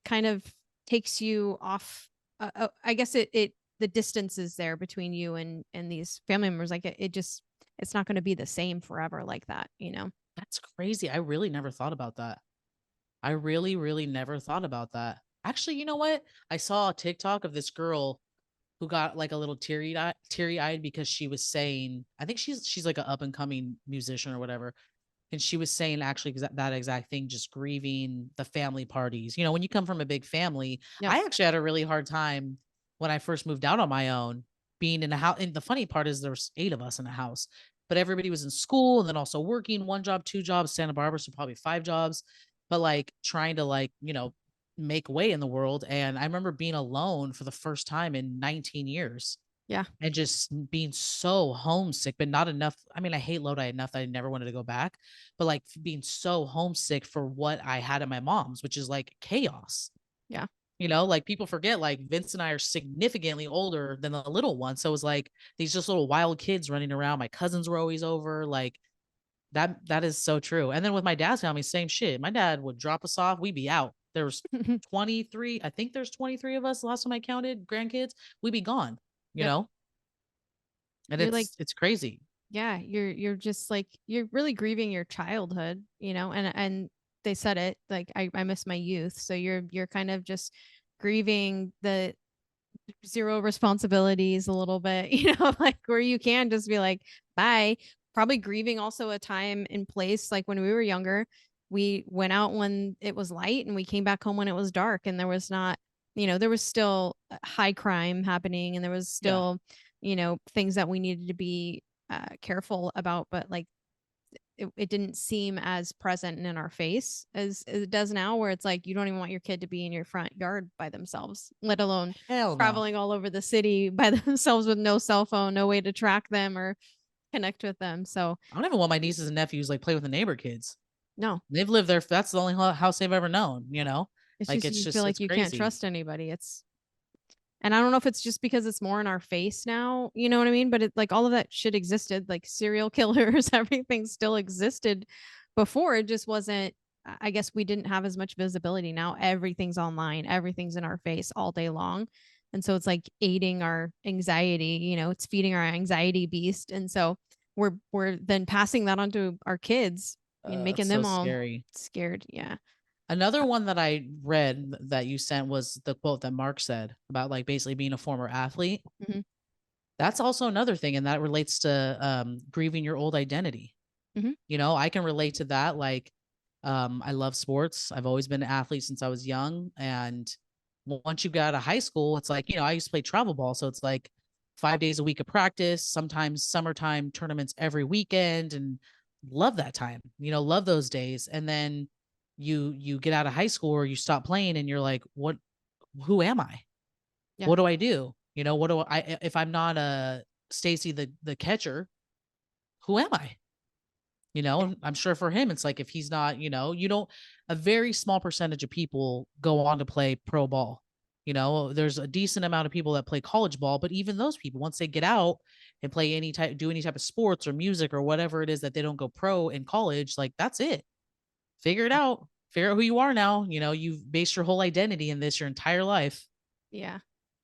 kind of takes you off. I guess it the distance is there between you and these family members. Like it's not going to be the same forever like that, That's crazy. I really never thought about that. I really, really never thought about that. Actually, you know what? I saw a TikTok of this girl who got like a little teary eyed because she was saying, I think she's like an up and coming musician or whatever. And she was saying actually that exact thing, just grieving the family parties. You know, when you come from a big family, Yeah. I actually had a really hard time when I first moved out on my own, being in a house. And the funny part is there was 8 of us in a house, but everybody was in school and then also working 1 job, 2 jobs, Santa Barbara, so probably 5 jobs, but like trying to like, you know, make way in the world. And I remember being alone for the first time in 19 years. Yeah. And just being so homesick, but not enough. I mean, I hate Lodi enough that I never wanted to go back, but like being so homesick for what I had at my mom's, which is like chaos. Yeah. You know, like people forget, like Vince and I are significantly older than the little one. So it was like these just little wild kids running around. My cousins were always over. Like that is so true. And then with my dad's family, same shit. My dad would drop us off. We'd be out. There's 23. I think there's 23 of us. The last time I counted grandkids, we'd be gone, you Yep. know? And You're like, it's crazy. yeah, you're just like you're really grieving your childhood, and they said it like I miss my youth. So you're kind of just grieving the zero responsibilities a little bit, like where you can just be like, bye. Probably grieving also a time and place like when we were younger, we went out when it was light and we came back home when it was dark, and there was not, there was still high crime happening, and there was still, things that we needed to be careful about, but like it didn't seem as present and in our face as it does now, where it's like you don't even want your kid to be in your front yard by themselves, let alone Hell no. traveling all over the city by themselves with no cell phone, no way to track them or connect with them. So I don't even want my nieces and nephews like play with the neighbor kids. no, They've lived there. That's the only house they've ever known, you know? it's Like just you feel like it's you can't crazy. trust anybody. And I don't know if it's just because it's more in our face now, you know what I mean? But it like all of that shit existed, like serial killers, everything still existed before. It just wasn't, I guess we didn't have as much visibility. Now everything's online, everything's in our face all day long. And so it's like aiding our anxiety, you know, it's feeding our anxiety beast. And so we're then passing that on to our kids and making That's them so all scary. scared. Yeah. Another one that I read that you sent was the quote that Mark said about like basically being a former athlete. Mhm. That's also another thing, and that relates to grieving your old identity. Mhm. You know, I can relate to that. Like, I love sports. I've always been an athlete since I was young, and once you get out of high school, it's like, you know, I used to play travel ball, so it's like 5 days a week of practice, sometimes summertime tournaments every weekend, and love that time. You know, love those days, and then you get out of high school or you stop playing and you're like, what, who am I? Yeah. What do I do? You know, what do I, if I'm not a Stacy, the catcher, who am I? You know, and I'm sure for him, it's like, if he's not, you know, you don't, a very small percentage of people go on to play pro ball. You know, there's a decent amount of people that play college ball, but even those people, once they get out and play do any type of sports or music or whatever it is that they don't go pro in college, like that's it. Figure it out. Figure out who you are now. You know, you've based your whole identity in this your entire life. Yeah.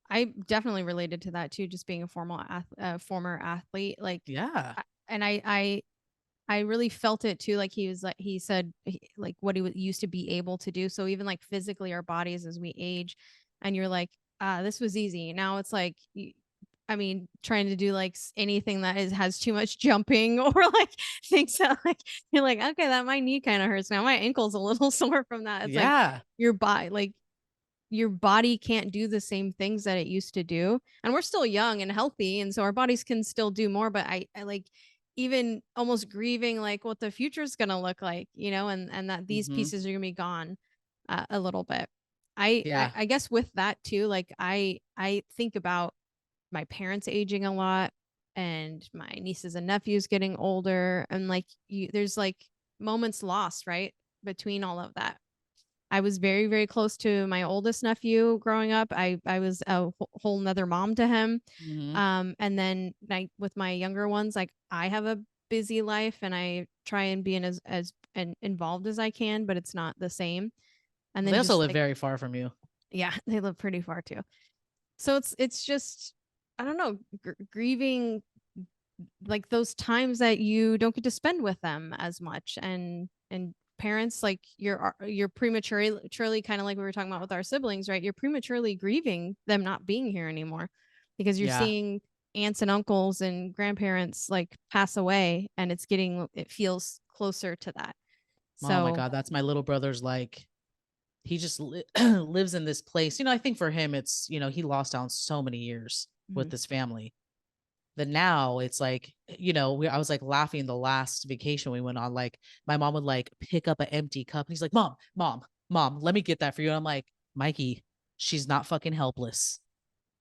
I definitely related to that too, just being a former athlete. Like, Yeah. and I really felt it too. Like he was like, he said like what he used to be able to do. So even like physically our bodies as we age and you're like, this was easy. Now it's like, I mean, trying to do like anything that has too much jumping or like things that like, you're like, okay, that my knee kind of hurts now. My ankle's a little sore from that. It's like Yeah. your body can't do the same things that it used to do, and we're still young and healthy, and so our bodies can still do more. But I like even almost grieving like what the future is going to look like, you know, and that these Mm-hmm. pieces are going to be gone a little bit. I, Yeah. I I guess with that too, like I think about my parents aging a lot and my nieces and nephews getting older, and like there's like moments lost right between all of that. I was very, very close to my oldest nephew growing up. I was a whole nother mom to him. Mm-hmm. And then with my younger ones, like I have a busy life and I try and be as and involved as I can, but it's not the same. And They then also just live like, very far from you. yeah, they live pretty far too. So it's just, I don't know, grieving like those times that you don't get to spend with them as much, and parents like you're prematurely kind of like we were talking about with our siblings, right? You're prematurely grieving them not being here anymore because you're Yeah. seeing aunts and uncles and grandparents like pass away, and it feels closer to that. Oh my So God. That's my little brother's like, he just lives in this place. You know, I think for him, it's, you know, he lost out so many years with mhm, this family. That now it's like, you know, I was like laughing the last vacation we went on. Like my mom would like pick up an empty cup and he's like, mom, let me get that for you. And I'm like, Mikey, she's not fucking helpless.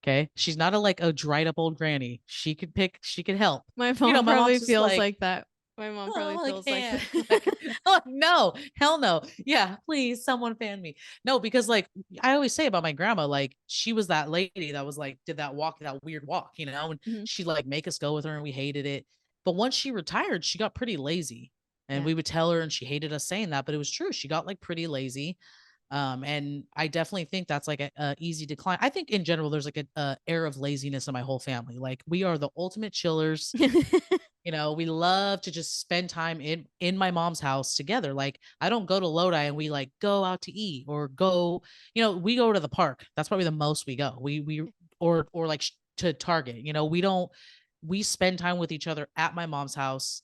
Okay. She's not like a dried up old granny. She could help. my You know, mom my probably mom's just feels like, like that. My mom probably oh, I feels like can't. that. Like, oh, no, hell no. Yeah, please, someone fan me. No, because like I always say about my grandma, like she was that lady that was like, did that weird walk, you know, and Mhm. she'd like make us go with her and we hated it. But once she retired, she got pretty lazy. And Yeah. we would tell her and she hated us saying that, but it was true. She got like pretty lazy. And I definitely think that's like a easy decline. I think in general, there's like a air of laziness in my whole family. Like we are the ultimate chillers. You know, we love to just spend time in my mom's house together. Like I don't go to Lodi and we like go out to eat or go, you know, we go to the park. That's probably the most we go. We or like to Target. You know, we spend time with each other at my mom's house.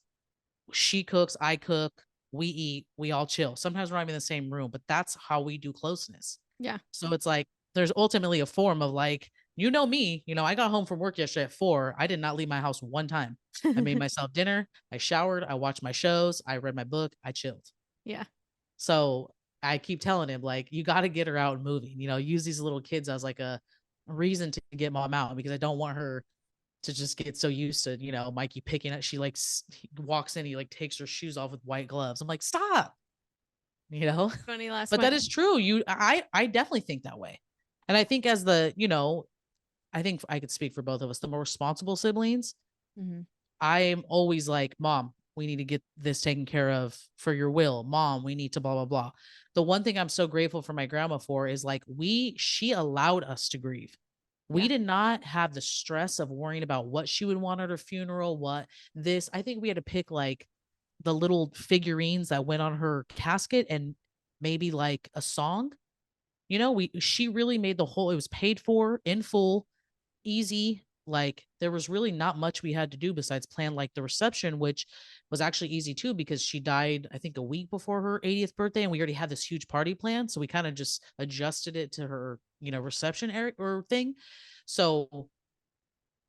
She cooks, I cook, we eat, we all chill. Sometimes we're not even in the same room, but that's how we do closeness. Yeah. So it's like there's ultimately a form of like You know me, I got home from work yesterday at 4. I did not leave my house one time. I made myself dinner. I showered. I watched my shows. I read my book. I chilled. Yeah. So I keep telling him, like, you got to get her out and moving, use these little kids as like a reason to get mom out, because I don't want her to just get so used to, Mikey picking up. She like he walks in, he like takes her shoes off with white gloves. I'm like, stop, Funny last but one. that is true. I definitely think that way. And I think as I think I could speak for both of us, the more responsible siblings, Mhm. I'm always like, Mom, we need to get this taken care of for your will. Mom, we need to blah, blah, blah. The one thing I'm so grateful for my grandma for is like, she allowed us to grieve. We Yeah. did not have the stress of worrying about what she would want at her funeral, I think we had to pick like the little figurines that went on her casket and maybe like a song. She really made it was paid for in full, easy. Like there was really not much we had to do besides plan like the reception, which was actually easy too, because she died, I think, a week before her 80th birthday, and we already had this huge party plan. So we kind of just adjusted it to her, reception area or thing. So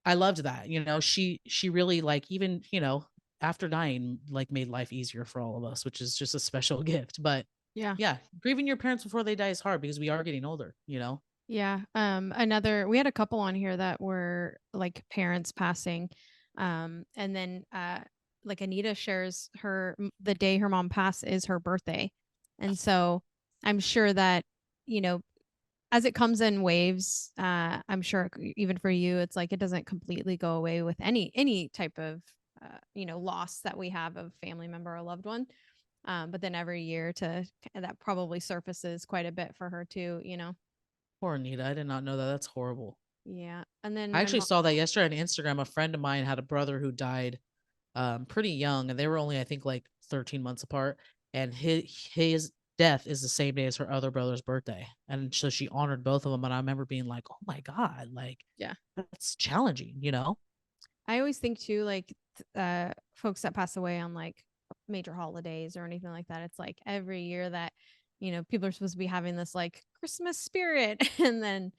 I loved that. She really like, even, after dying, like made life easier for all of us, which is just a special gift. But Yeah. yeah, grieving your parents before they die is hard because we are getting older. Yeah. We had a couple on here that were like parents passing. And then like Anita shares the day her mom passed is her birthday. And so I'm sure that, you know, as it comes in waves, I'm sure even for you, it's like it doesn't completely go away with any type of loss that we have of family member or loved one. But then every year that probably surfaces quite a bit for her too. Poor Anita. I did not know that. That's horrible. Yeah. And then I my actually mom. saw that yesterday on Instagram. A friend of mine had a brother who died pretty young, and they were only, I think, like 13 months apart. And his death is the same day as her other brother's birthday. And so she honored both of them. And I remember being like, oh my God, like, Yeah. that's challenging. I always think too, like folks that pass away on like major holidays or anything like that. It's like every year that, people are supposed to be having this like Christmas spirit and then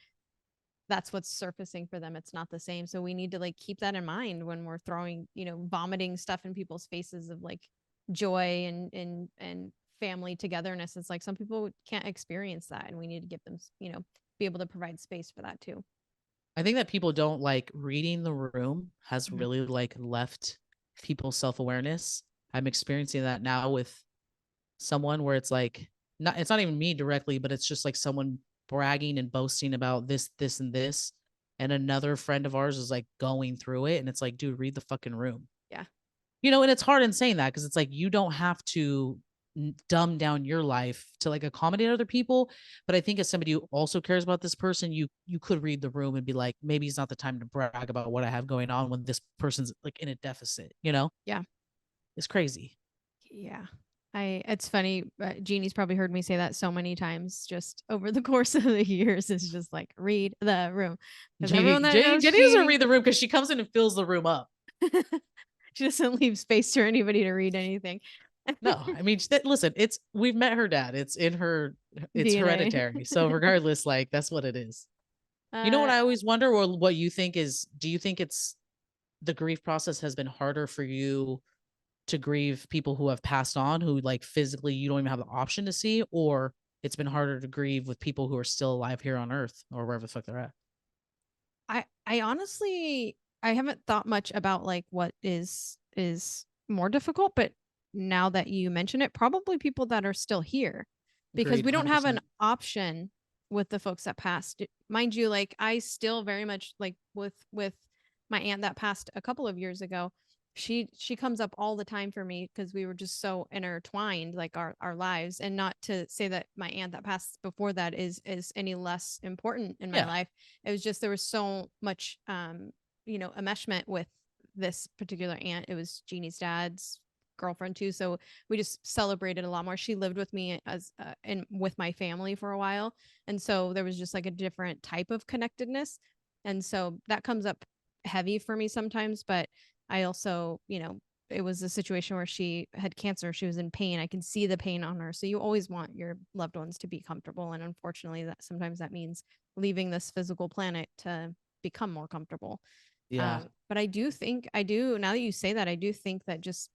that's what's surfacing for them. It's not the same. So we need to like keep that in mind when we're throwing, vomiting stuff in people's faces of like joy and family togetherness. It's like some people can't experience that and we need to give them, be able to provide space for that too. I think that people don't like reading the room has Mhm. really like left people's self-awareness. I'm experiencing that now with someone where it's not even me directly, but it's just like someone bragging and boasting about this and this. And another friend of ours is like going through it. And it's like, dude, read the fucking room. Yeah. And it's hard in saying that because it's like you don't have to dumb down your life to like accommodate other people. But I think as somebody who also cares about this person, you could read the room and be like, maybe it's not the time to brag about what I have going on when this person's like in a deficit. Yeah. It's crazy. Yeah. It's funny. Jeannie's probably heard me say that so many times just over the course of the years. It's just like, read the room. Because everyone that knows Jenny doesn't read the room because she comes in and fills the room up. she doesn't leave space for anybody to read anything. No, I mean, listen, we've met her dad. It's in her, it's DNA. hereditary. So regardless, like that's what it is. You know what I always wonder, or what you think is, do you think it's the grief process has been harder for you to grieve people who have passed on, who like physically you don't even have the option to see, or it's been harder to grieve with people who are still alive here on earth or wherever the fuck they're at? I honestly I haven't thought much about like what is more difficult, but now that you mention it, probably people that are still here because Agreed, we don't have an 100%. option with the folks that passed. Mind you, like I still very much like with my aunt that passed a couple of years ago. She comes up all the time for me because we were just so intertwined, like our lives. And not to say that my aunt that passed before that is any less important in my Yeah. life. It was just there was so much enmeshment with this particular aunt. It was Jeannie's dad's girlfriend too, so we just celebrated a lot more. She lived with me as and with my family for a while, and so there was just like a different type of connectedness, and so that comes up heavy for me sometimes. But I also it was a situation where she had cancer, she was in pain. I can see the pain on her. So you always want your loved ones to be comfortable, and unfortunately that sometimes that means leaving this physical planet to become more comfortable. Yeah. But I do think, now that you say that, I do think that just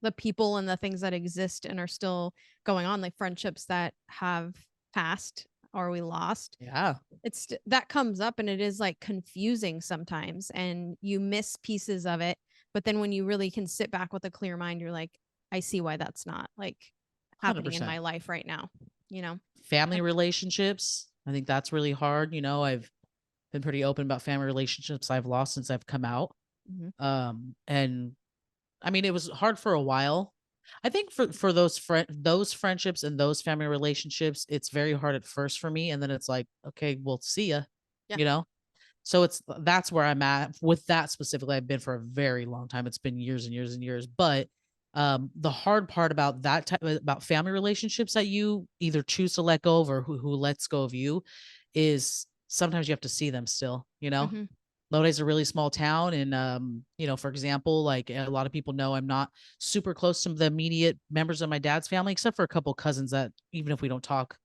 the people and the things that exist and are still going on, like friendships that have passed or we lost, Yeah. it's that comes up, and it is like confusing sometimes, and you miss pieces of it. But then when you really can sit back with a clear mind, you're like, I see why that's not like happening in 100%. my life right now, you know? Family relationships, I think that's really hard. I've been pretty open about family relationships I've lost since I've come out. And I mean, it was hard for a while. I think for those friendships and those family relationships, it's very hard at first for me, and then it's like, okay, well, see ya. Yeah. So that's where I'm at with that specifically. I've been for a very long time. It's been years and years and years. But the hard part about that type about family relationships that you either choose to let go of or who lets go of you is sometimes you have to see them still. Lodi's a really small town, and for example, like a lot of people know, I'm not super close to the immediate members of my dad's family, except for a couple cousins that, even if we don't talk,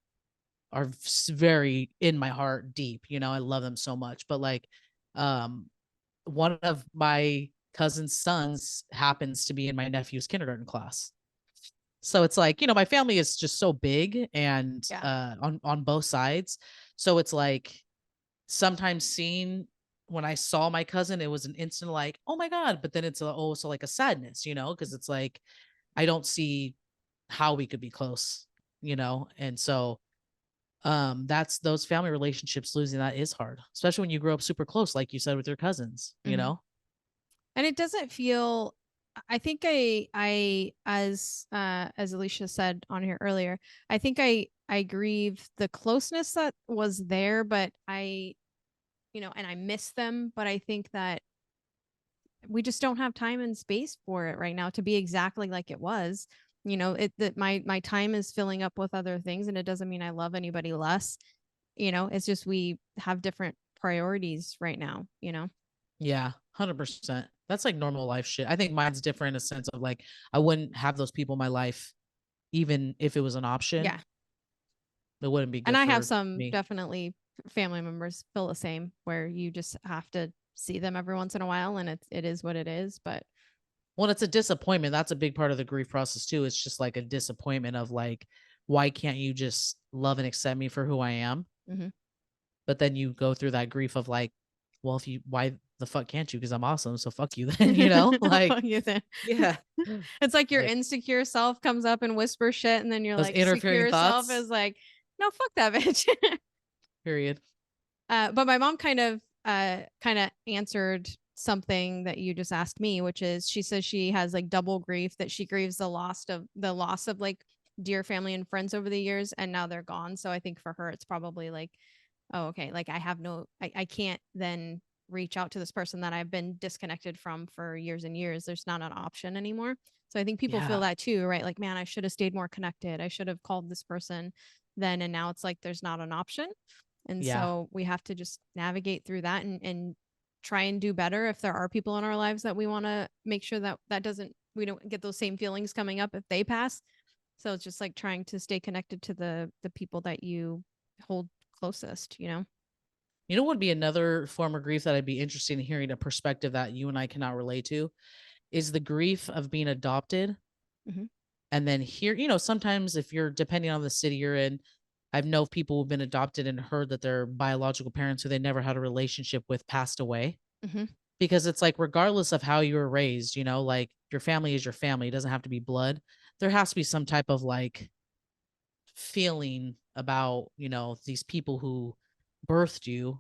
are very in my heart deep. I love them so much. But like, one of my cousin's sons happens to be in my nephew's kindergarten class. So it's like, my family is just so big, and on both sides. So it's like sometimes seeing, when I saw my cousin, it was an instant like, oh my God. But then it's also like a sadness, because it's like, I don't see how we could be close, and so that's those family relationships, losing that is hard, especially when you grow up super close, like you said, with your cousins. And it doesn't feel, I think I as Alicia said on here earlier, I think I grieve the closeness that was there, but I, and I miss them, but I think that we just don't have time and space for it right now to be exactly like it was. That my time is filling up with other things, and it doesn't mean I love anybody less. It's just we have different priorities right now. Yeah, 100%. That's like normal life shit. I think mine's different in a sense of like, I wouldn't have those people in my life even if it was an option. Yeah. It wouldn't be good And I for have some me. definitely family members feel the same, where you just have to see them every once in a while, and it is what it is. But well, it's a disappointment. That's a big part of the grief process too. It's just like a disappointment of like, why can't you just love and accept me for who I am? But then you go through that grief of like, well, why the fuck can't you? Because I'm awesome. So fuck you then, like, fuck you then. Yeah. It's like your Like, insecure self comes up and whispers shit, and then you're those like, interfering secure self thoughts. is like, no, fuck that bitch. Period. But my mom kind of answered something that you just asked me, which is, she says she has like double grief, that she grieves the loss of like dear family and friends over the years, and now they're gone. So I think for her it's probably like, oh, okay, like I can't then reach out to this person that I've been disconnected from for years and years. There's not an option anymore. So I think people feel that too, right? Like, man, I should have stayed more connected. I should have called this person then, and now it's like there's not an option. And so we have to just navigate through that, and try and do better if there are people in our lives that we want to make sure that we don't get those same feelings coming up if they pass. So it's just like trying to stay connected to the people that you hold closest. What would be another form of grief that I'd be interested in hearing a perspective that you and I cannot relate to, is the grief of being adopted. And then here, sometimes if you're, depending on the city you're in, I've known people who've been adopted and heard that their biological parents who they never had a relationship with passed away. Because it's like, regardless of how you were raised, like, your family is your family. It doesn't have to be blood. There has to be some type of like feeling about, these people who birthed you,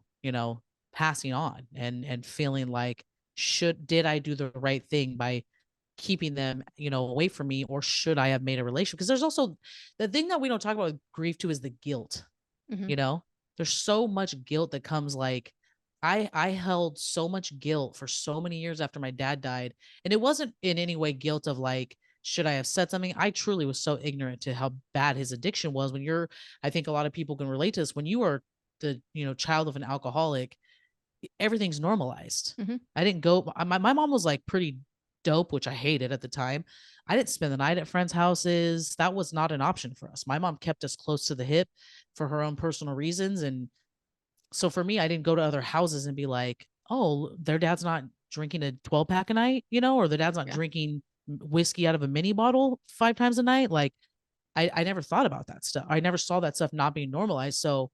passing on, and feeling like, did I do the right thing by keeping them, away from me, or should I have made a relationship? Because there's also the thing that we don't talk about with grief too, is the guilt. There's so much guilt that comes, like, I held so much guilt for so many years after my dad died, and it wasn't in any way guilt of like, should I have said something? I truly was so ignorant to how bad his addiction was. I think a lot of people can relate to this. When you are the, child of an alcoholic, everything's normalized. I didn't go, my mom was like pretty dope, which I hated at the time. I didn't spend the night at friends' houses. That was not an option for us. My mom kept us close to the hip for her own personal reasons. And so for me, I didn't go to other houses and be like, oh, their dad's not drinking a 12 pack a night, or their dad's not Yeah. drinking whiskey out of a mini bottle 5 times a night. Like I never thought about that stuff. I never saw that stuff not being normalized. So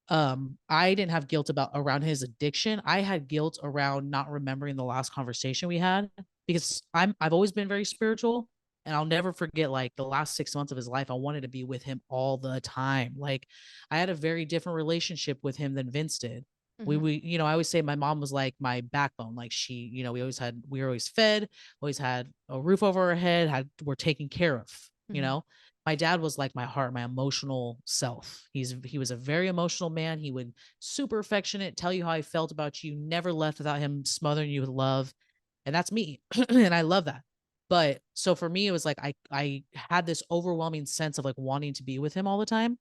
I didn't have guilt about around his addiction. I had guilt around not remembering the last conversation we had, because I've always been very spiritual, and I'll never forget, like, the last 6 months of his life I wanted to be with him all the time. Like, I had a very different relationship with him than Vince did. Mhm. I always say my mom was like my backbone. Like, we were always fed, always had a roof over our head, were taken care of, you Mhm. know. My dad was like my heart, my emotional self. He was a very emotional man. He would super affectionate, tell you how he felt about you, never left without him smothering you with love. And that's me. And I love that. But so for me, it was like I had this overwhelming sense of like wanting to be with him all the time.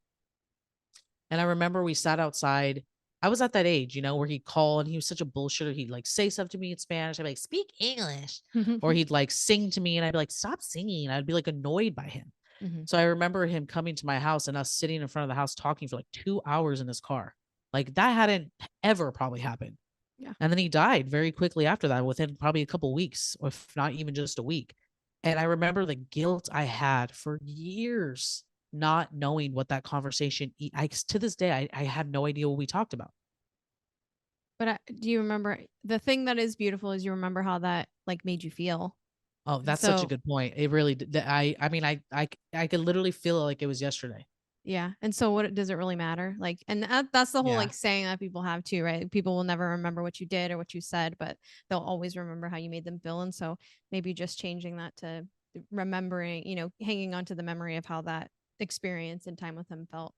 And I remember we sat outside. I was at that age, where he'd call and he was such a bullshitter. He'd like say stuff to me in Spanish. I'd be like, speak English. Or he'd like sing to me and I'd be like, stop singing. I'd be like annoyed by him. Mhm. So I remember him coming to my house and us sitting in front of the house talking for like 2 hours in his car. Like, that hadn't ever probably happened. Yeah. And then he died very quickly after that, within probably a couple weeks, or if not even just a week. And I remember the guilt I had for years not knowing what that conversation, to this day, I have no idea what we talked about. But do you remember the thing that is beautiful is you remember how that like made you feel? Oh, And that's such a so good point. It really did. I mean, I could literally feel it like it was yesterday. yeah. And so what does it really matter? Like, and that's the whole Yeah. like saying that people have too, right? People will never remember what you did or what you said, but they'll always remember how you made them feel. And so maybe just changing that to remembering, hanging on to the memory of how that experience and time with him felt.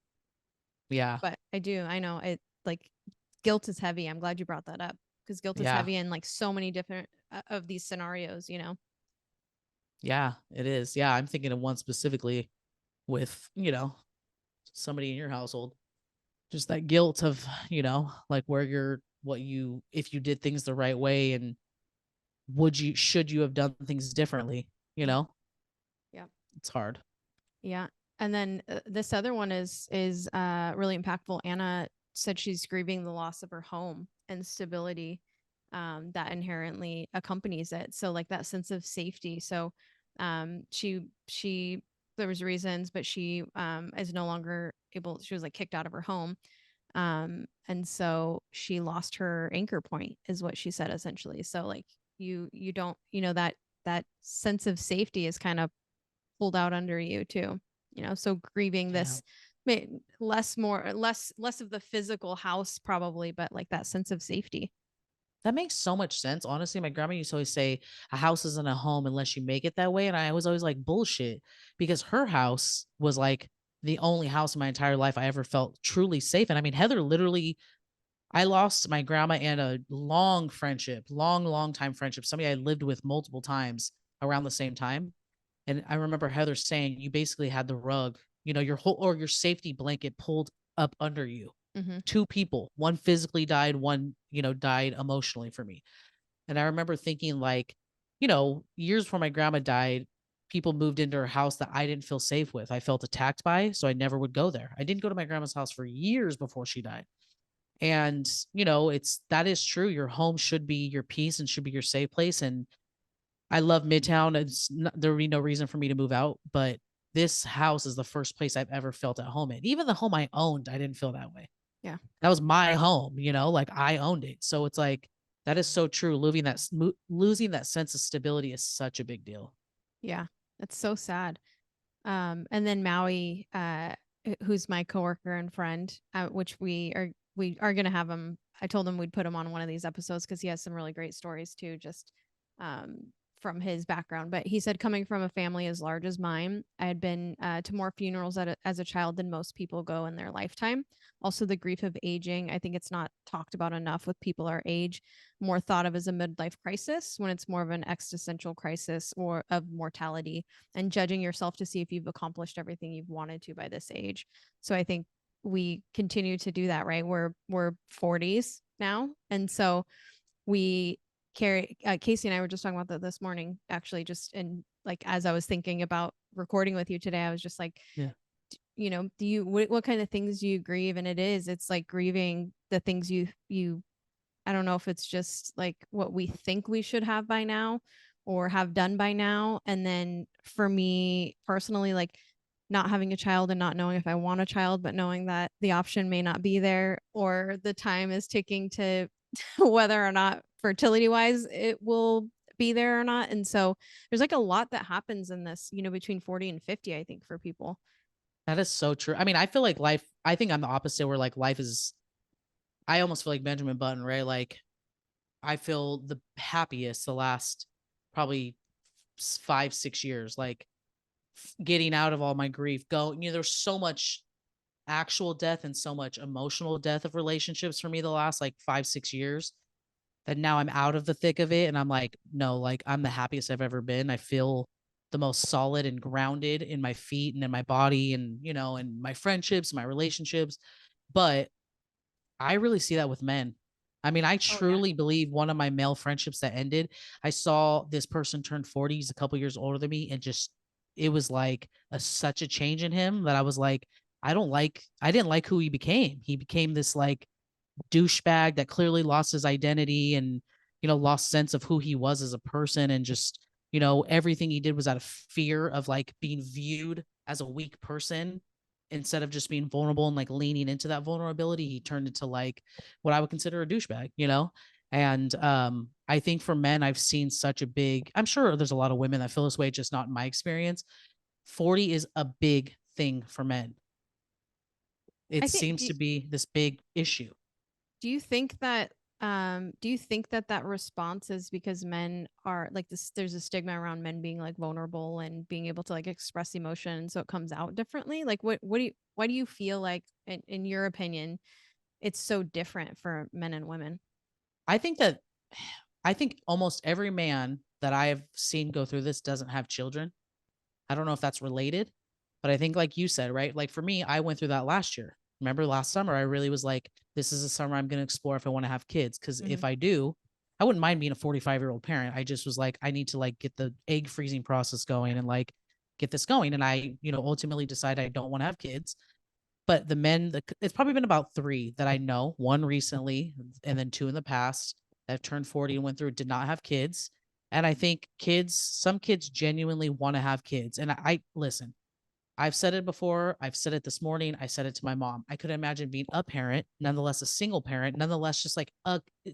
Yeah. But I know it, like, guilt is heavy. I'm glad you brought that up because guilt is Yeah. heavy in like so many different of these scenarios. Yeah, it is. Yeah. I'm thinking of one specifically with, somebody in your household. Just that guilt of, like where if you did things the right way, and should you have done things differently, you Mm. know? Yeah. It's hard. Yeah. And then this other one is really impactful. Anna said she's grieving the loss of her home and stability that inherently accompanies it. So like that sense of safety. So she there was reasons, but she is no longer able. She was like kicked out of her home. And so she lost her anchor point, is what she said essentially. So like you don't, that sense of safety is kind of pulled out under you too, so grieving Yeah. this less of the physical house probably, but like that sense of safety. That makes so much sense. Honestly, my grandma used to always say a house isn't a home unless you make it that way. And I was always like, bullshit, because her house was like the only house in my entire life I ever felt truly safe. And I mean, Heather literally, I lost my grandma and a long friendship, long time friendship, somebody I lived with multiple times around the same time. And I remember Heather saying, you basically had the rug, your whole, or your safety blanket pulled up under you. Mm-hmm. 2 people, one physically died, one, died emotionally for me. And I remember thinking, like, years before my grandma died, people moved into her house that I didn't feel safe with. I felt attacked by, so I never would go there. I didn't go to my grandma's house for years before she died. And, that is true. Your home should be your peace and should be your safe place. And I love Midtown. There would be no reason for me to move out, but this house is the first place I've ever felt at home in. Even the home I owned, I didn't feel that way. Yeah. That was my home, like I owned it. So it's like, that is so true. Losing that sense of stability is such a big deal. Yeah, that's so sad. And then Maui, who's my coworker and friend, which we are gonna have him. I told him we'd put him on one of these episodes because he has some really great stories too, just um, from his background. But he said, coming from a family as large as mine, I had been to more funerals as a child than most people go in their lifetime. Also, the grief of aging. I think it's not talked about enough with people our age, more thought of as a midlife crisis when it's more of an existential crisis or of mortality, and judging yourself to see if you've accomplished everything you've wanted to by this age. So I think we continue to do that, right? We're 40s now. And so we Casey and I were just talking about that this morning, actually, just in like as I was thinking about recording with you today, I was just like, Yeah. you know, do you what kind of things do you grieve? And it's like grieving the things you I don't know if it's just like what we think we should have by now or have done by now. And then for me personally, like not having a child and not knowing if I want a child, but knowing that the option may not be there or the time is ticking to whether or not fertility wise it will be there or not. And so there's like a lot that happens in this, you know, between 40 and 50, I think, for people. That is so true. I mean, I feel like life, I think I'm the opposite where like life is, I almost feel like Benjamin Button, right? Like I feel the happiest the last probably 5, 6 years, like getting out of all my grief, there's so much actual death and so much emotional death of relationships for me the last like 5, 6 years that now I'm out of the thick of it. And I'm like, no, like I'm the happiest I've ever been. I feel the most solid and grounded in my feet and in my body and, and my friendships, my relationships. But I really see that with men. I mean, I Oh yeah. truly believe one of my male friendships that ended, I saw this person turn 40, he's a couple years older than me, and just it was like such a change in him that I was like, I didn't like who he became. He became this like douchebag that clearly lost his identity and, lost sense of who he was as a person and just, everything he did was out of fear of like being viewed as a weak person instead of just being vulnerable and like leaning into that vulnerability. He turned into like what I would consider a douchebag. And I think for men, I've seen such a big, I'm sure there's a lot of women that feel this way, just not in my experience. 40 is a big thing for men. I It think seems to be this big issue. do you think that do you think that that response is because men are like this, there's a stigma around men being like vulnerable and being able to like express emotion so it comes out differently? Like what do you why do you feel like in your opinion it's so different for men and women? I think that I think almost every man that I have seen go through this doesn't have children. I don't know if that's related, but I think like you said, right? Like for me, I went through that last year. Remember last summer, I really was like, this is a summer I'm going to explore if I want to have kids. Cause if I do, I wouldn't mind being a 45-year-old parent. I just was like, I need to like get the egg freezing process going and like get this going. And I, ultimately decide I don't want to have kids. But it's probably been about 3 that I know, one recently and then 2 in the past that have turned 40 and went through, did not have kids. And I think some kids genuinely want to have kids. And I listen, I've said it before. I've said it this morning. I said it to my mom. I could imagine being a parent, nonetheless, a single parent, nonetheless, just like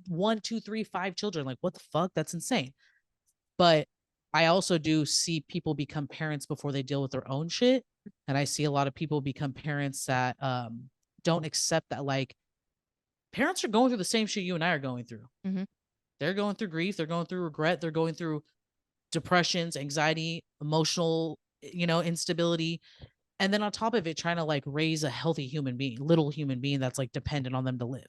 1, 2, 3, 5 children. Like, what the fuck? That's insane. But I also do see people become parents before they deal with their own shit. And I see a lot of people become parents that don't accept that like parents are going through the same shit you and I are going through. Mm-hmm. They're going through grief, they're going through regret, they're going through depressions, anxiety, emotional, instability. And then on top of it, trying to like raise a healthy little human being that's like dependent on them to live.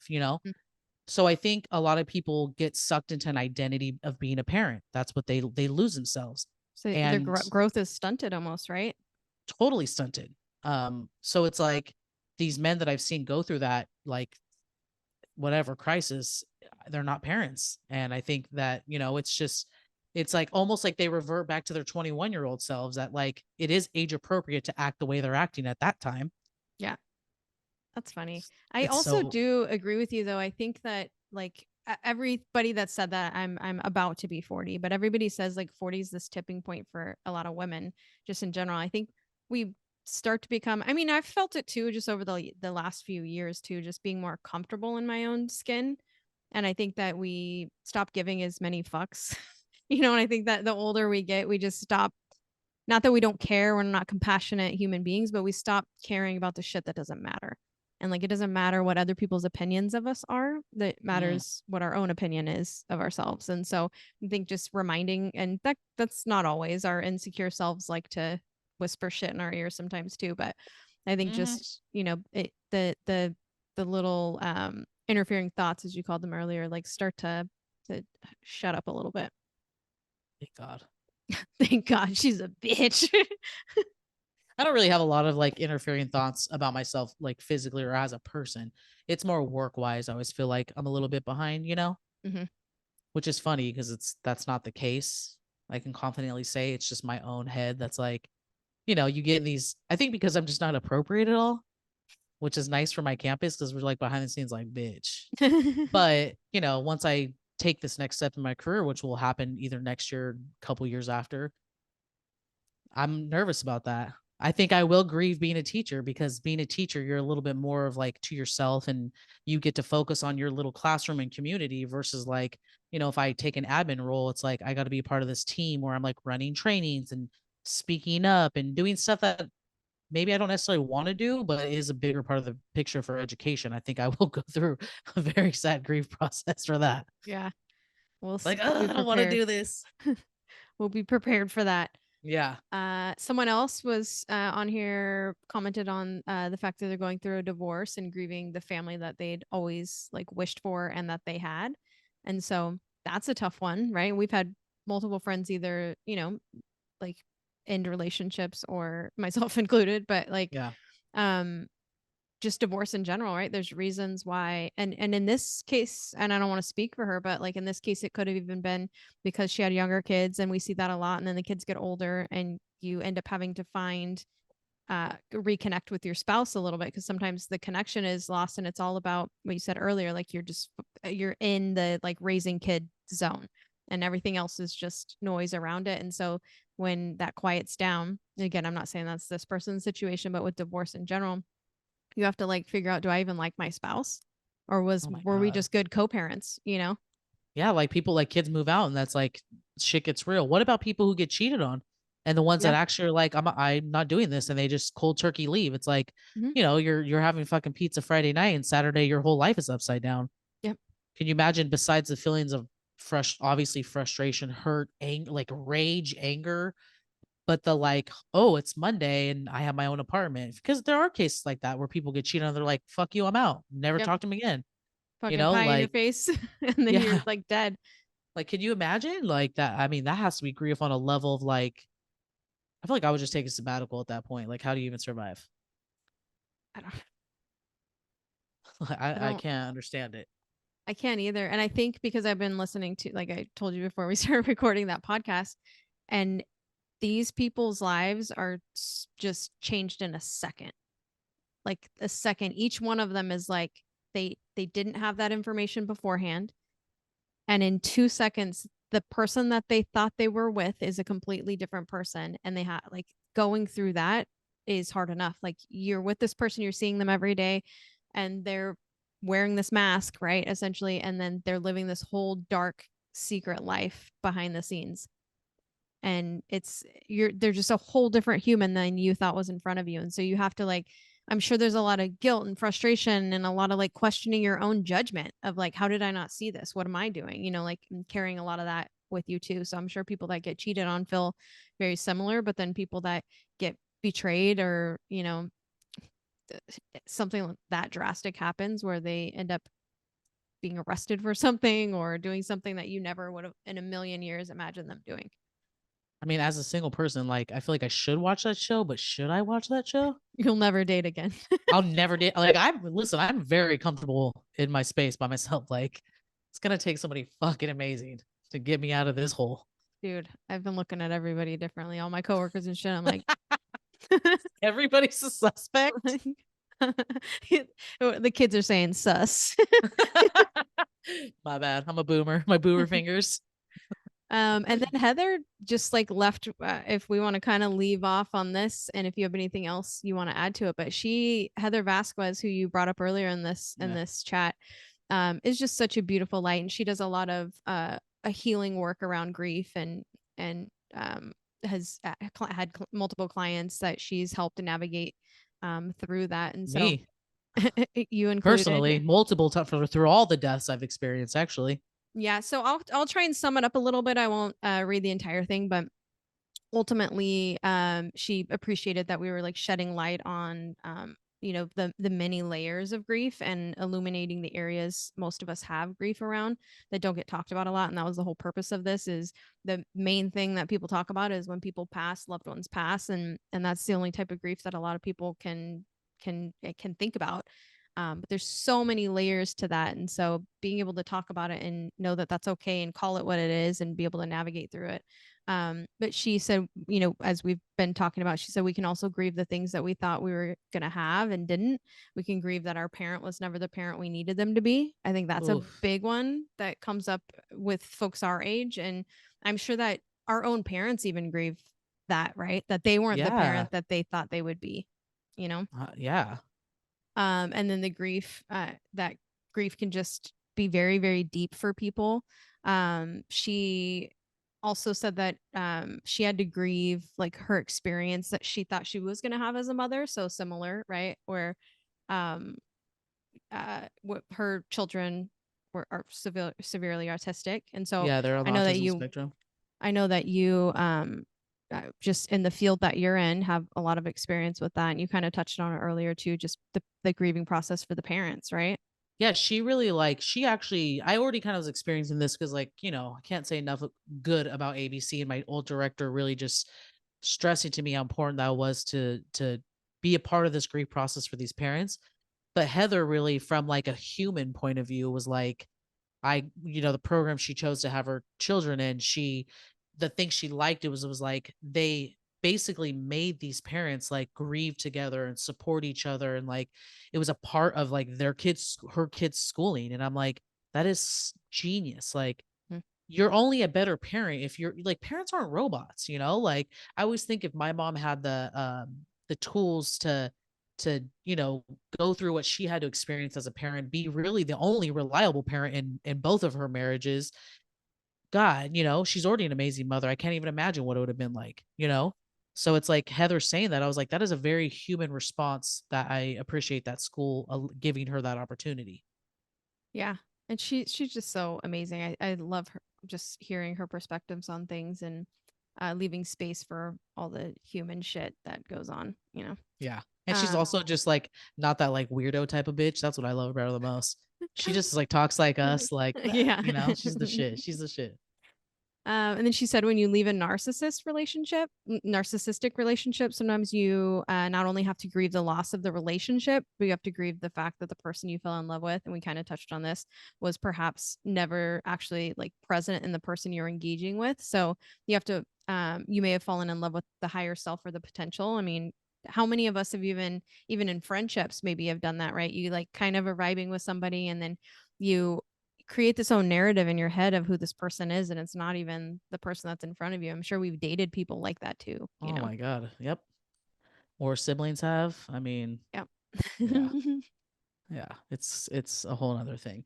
So I think a lot of people get sucked into an identity of being a parent. That's what they lose themselves. So their And growth is stunted almost, right? totally stunted. So it's like these men that I've seen go through that, like whatever crisis, they're not parents. And I think that, it's like almost like they revert back to their 21-year-old selves that like it is age appropriate to act the way they're acting at that time. Yeah. That's funny. I It's also so do agree with you though. I think that like everybody that said that I'm about to be 40, but everybody says like 40 is this tipping point for a lot of women just in general. I think we start to become, I mean, I've felt it too just over the last few years too, just being more comfortable in my own skin. And I think that we stop giving as many fucks. And I think that the older we get, we just stop, not that we don't care, we're not compassionate human beings, but we stop caring about the shit that doesn't matter. And like it doesn't matter what other people's opinions of us are, that matters what our own opinion is of ourselves. And so I think just reminding, and that's not always, our insecure selves like to whisper shit in our ears sometimes too, but I think just the little interfering thoughts, as you called them earlier, like start to shut up a little bit. thank God. Thank God she's a bitch. I don't really have a lot of like interfering thoughts about myself, like physically or as a person. It's more work wise. I always feel like I'm a little bit behind. Mm-hmm. which is funny because that's not the case. I can confidently say it's just my own head that's like, you get these, I think because I'm just not appropriate at all, which is nice for my campus because we're like behind the scenes like, bitch. But, once I take this next step in my career, which will happen either next year, a couple years after, I'm nervous about that. I think I will grieve being a teacher because being a teacher, you're a little bit more of like to yourself and you get to focus on your little classroom and community versus like, if I take an admin role, it's like I got to be a part of this team where I'm like running trainings and speaking up and doing stuff that maybe I don't necessarily want to do, but it is a bigger part of the picture for education. I think I will go through a very sad grief process for that. Yeah. We'll Like, we'll be I don't want to prepared. do this. We'll be prepared for that. Yeah. Someone else was on here commented on the fact that they're going through a divorce and grieving the family that they'd always like wished for and that they had. And so that's a tough one, right? We've had multiple friends either, like end relationships or myself included, but like Yeah. just divorce in general, right? There's reasons why, and in this case, and I don't want to speak for her, but like in this case, it could have even been because she had younger kids, and we see that a lot. And then the kids get older, and you end up having to reconnect with your spouse a little bit because sometimes the connection is lost, and it's all about what you said earlier, like you're in the like raising kid zone, and everything else is just noise around it. And so when that quiets down, again, I'm not saying that's this person's situation, but with divorce in general, you have to like figure out, do I even like my spouse, or Oh my were we God. just good co-parents, Yeah, like people like kids move out and that's like shit gets real. What about people who get cheated on? And the ones Yeah. that actually are like, I'm not doing this and they just cold turkey leave. It's like, Mhm. You're having fucking pizza Friday night and Saturday your whole life is upside down. Yep. Can you imagine besides the feelings of obviously frustration, hurt, like rage, anger, but the like, oh, it's Monday and I have my own apartment. Because there are cases like that where people get cheated on, they're like, fuck you, I'm out. Never Yep. talk to them again. Fucking pie in your Like, face and then you're yeah. like dead. Like, can you imagine like that? I mean, that has to be grief on a level of like, I feel like I would just take a sabbatical at that point. Like, how do you even survive? I don't I I don't can't understand it. I can't either. And I think because I've been listening to, like I told you before we started recording that podcast, and these people's lives are just changed in a second. Like a second. Each one of them is like they didn't have that information beforehand. And in 2 seconds, the person that they thought they were with is a completely different person. And they had like going through that is hard enough. Like you're with this person, you're seeing them every day, and they're wearing this mask, right? Essentially. And then they're living this whole dark secret life behind the scenes. And they're just a whole different human than you thought was in front of you. And so you have to like, I'm sure there's a lot of guilt and frustration and a lot of like questioning your own judgment of like, how did I not see this? What am I doing? Like carrying a lot of that with you too. So I'm sure people that get cheated on feel very similar, but then people that get betrayed or, something that drastic happens where they end up being arrested for something or doing something that you never would have in a million years imagined them doing. I mean, as a single person, like, I feel like I should watch that show, but should I watch that show? You'll never date again. I'll never date. Like, I'm very comfortable in my space by myself. Like, it's gonna take somebody fucking amazing to get me out of this hole. Dude, I've been looking at everybody differently. All my coworkers and shit. I'm like, Everybody's a suspect. the kids are saying sus. My bad. I'm a boomer. My boomer fingers. And then Heather just like left. If we want to kind of leave off on this, and if you have anything else you want to add to it, but Heather Vasquez, who you brought up earlier in this chat, is just such a beautiful light, and she does a lot of a healing work around grief, and has had multiple clients that she's helped to navigate through that, and so Me you included. personally, multiple times through all the deaths I've experienced, actually. Yeah, so I'll try and sum it up a little bit. I won't read the entire thing, but ultimately, she appreciated that we were like shedding light on, the many layers of grief and illuminating the areas most of us have grief around that don't get talked about a lot. And that was the whole purpose of this. Is the main thing that people talk about is when people pass, loved ones pass, and that's the only type of grief that a lot of people can think about. But there's so many layers to that. And so being able to talk about it and know that that's okay and call it what it is and be able to navigate through it. But she said, as we've been talking about, she said we can also grieve the things that we thought we were going to have and didn't. We can grieve that our parent was never the parent we needed them to be. I think that's a Oof. big one that comes up with folks our age. And I'm sure that our own parents even grieve that, right? That they weren't the Yeah. parent that they thought they would be, you know? Yeah. And then the grief, that grief can just be very, very deep for people. She also said that she had to grieve like her experience that she thought she was going to have as a mother. So similar, right? Where um, what her children are severely autistic. And so Yeah, they're on I the know that autism you spectrum. I know that you just in the field that you're in have a lot of experience with that. And you kind of touched on it earlier too, just the grieving process for the parents, right? Yeah, she really she actually, I already kind of was experiencing this because, like, I can't say enough good about ABC, and my old director really just stressing to me how important that was to be a part of this grief process for these parents. But Heather really, from like a human point of view, was like, the program she chose to have her children in, the thing she liked, it was like they basically made these parents like grieve together and support each other, and like it was a part of like her kids schooling. And I'm like, that is genius. Like, Mm. you're only a better parent if you're like, parents aren't robots, like I always think if my mom had the tools to go through what she had to experience as a parent, be really the only reliable parent in both of her marriages, God, she's already an amazing mother. I can't even imagine what it would have been like. So it's like Heather saying that, I was like, that is a very human response that I appreciate that school giving her that opportunity. Yeah. And she's just so amazing. I love her, just hearing her perspectives on things and leaving space for all the human shit that goes on. Yeah. And she's Um, also just like not that like weirdo type of bitch. That's what I love about her the most. She just like talks like us, like, yeah. she's the shit. She's the shit. And then she said, when you leave a narcissistic relationship, sometimes you not only have to grieve the loss of the relationship, but you have to grieve the fact that the person you fell in love with, and we kind of touched on this, was perhaps never actually like present in the person you're engaging with. So you have to, you may have fallen in love with the higher self or the potential. I mean, how many of us have even in friendships maybe have done that, right? You like kind of arriving with somebody, and then you create this own narrative in your head of who this person is, and it's not even the person that's in front of you. I'm sure we've dated people like that too, Oh my God. Yep. Or siblings have. I mean, Yep. yeah. Yeah. It's a whole other thing.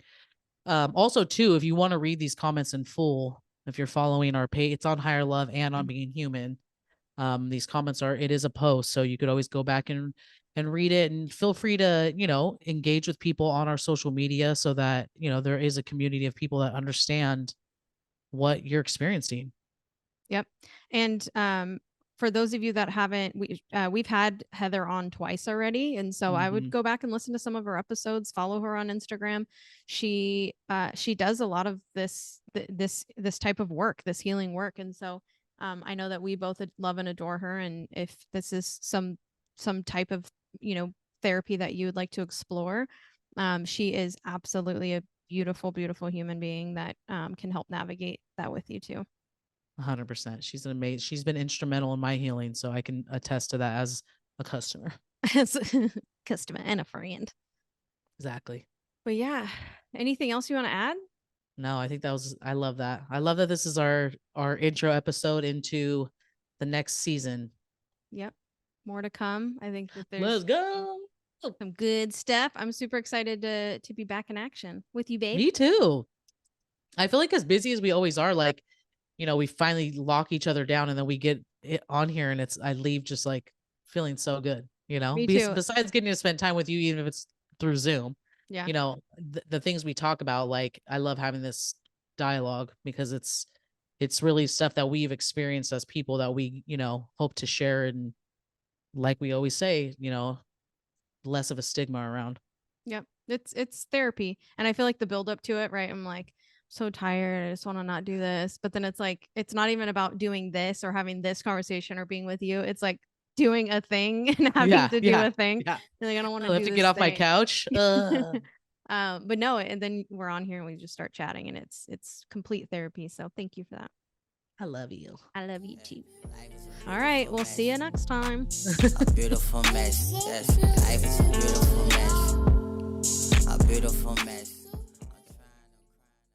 Also too, if you want to read these comments in full, if you're following our page, it's on Higher Love and on Being Human. These comments it is a post, so you could always go back and read it, and feel free to engage with people on our social media, so that there is a community of people that understand what you're experiencing. Yep. And for those of you that haven't, we've had Heather on twice already, and so I would Mhm. go back and listen to some of her episodes. Follow her on Instagram. She does a lot of this type of work, this healing work, and so I know that we both love and adore her. And if this is some type of therapy that you would like to explore, she is absolutely a beautiful, beautiful human being that can help navigate that with you too. 100%. She's an amazing. She's been instrumental in my healing, so I can attest to that as a customer. As a customer and a friend. Exactly. But yeah, anything else you want to add? No, I think that was. I love that. I love that this is our intro episode into the next season. Yep. More to come. I think that Let's there's go. some good stuff. I'm super excited to be back in action with you, babe. Me too. I feel like as busy as we always are, like, we finally lock each other down, and then we get it on here, and I leave just like feeling so good, Me too. besides getting to spend time with you, even if it's through Zoom, Yeah. the things we talk about, like, I love having this dialogue because it's really stuff that we've experienced as people that we, hope to share. And like we always say, less of a stigma around. Yep. It's therapy. And I feel like the build up to it, right? I'm like so tired. I just want to not do this. But then it's like it's not even about doing this or having this conversation or being with you. It's like doing a thing and having Yeah, to do yeah, a thing. yeah. You're like, I don't want I to have do to this get off my thing. couch. But no, and then we're on here and we just start chatting, and it's complete therapy. So thank you for that. I love you. I love you too. All right, we'll see you next time. A beautiful mess. Yes, life is a beautiful mess. A beautiful mess.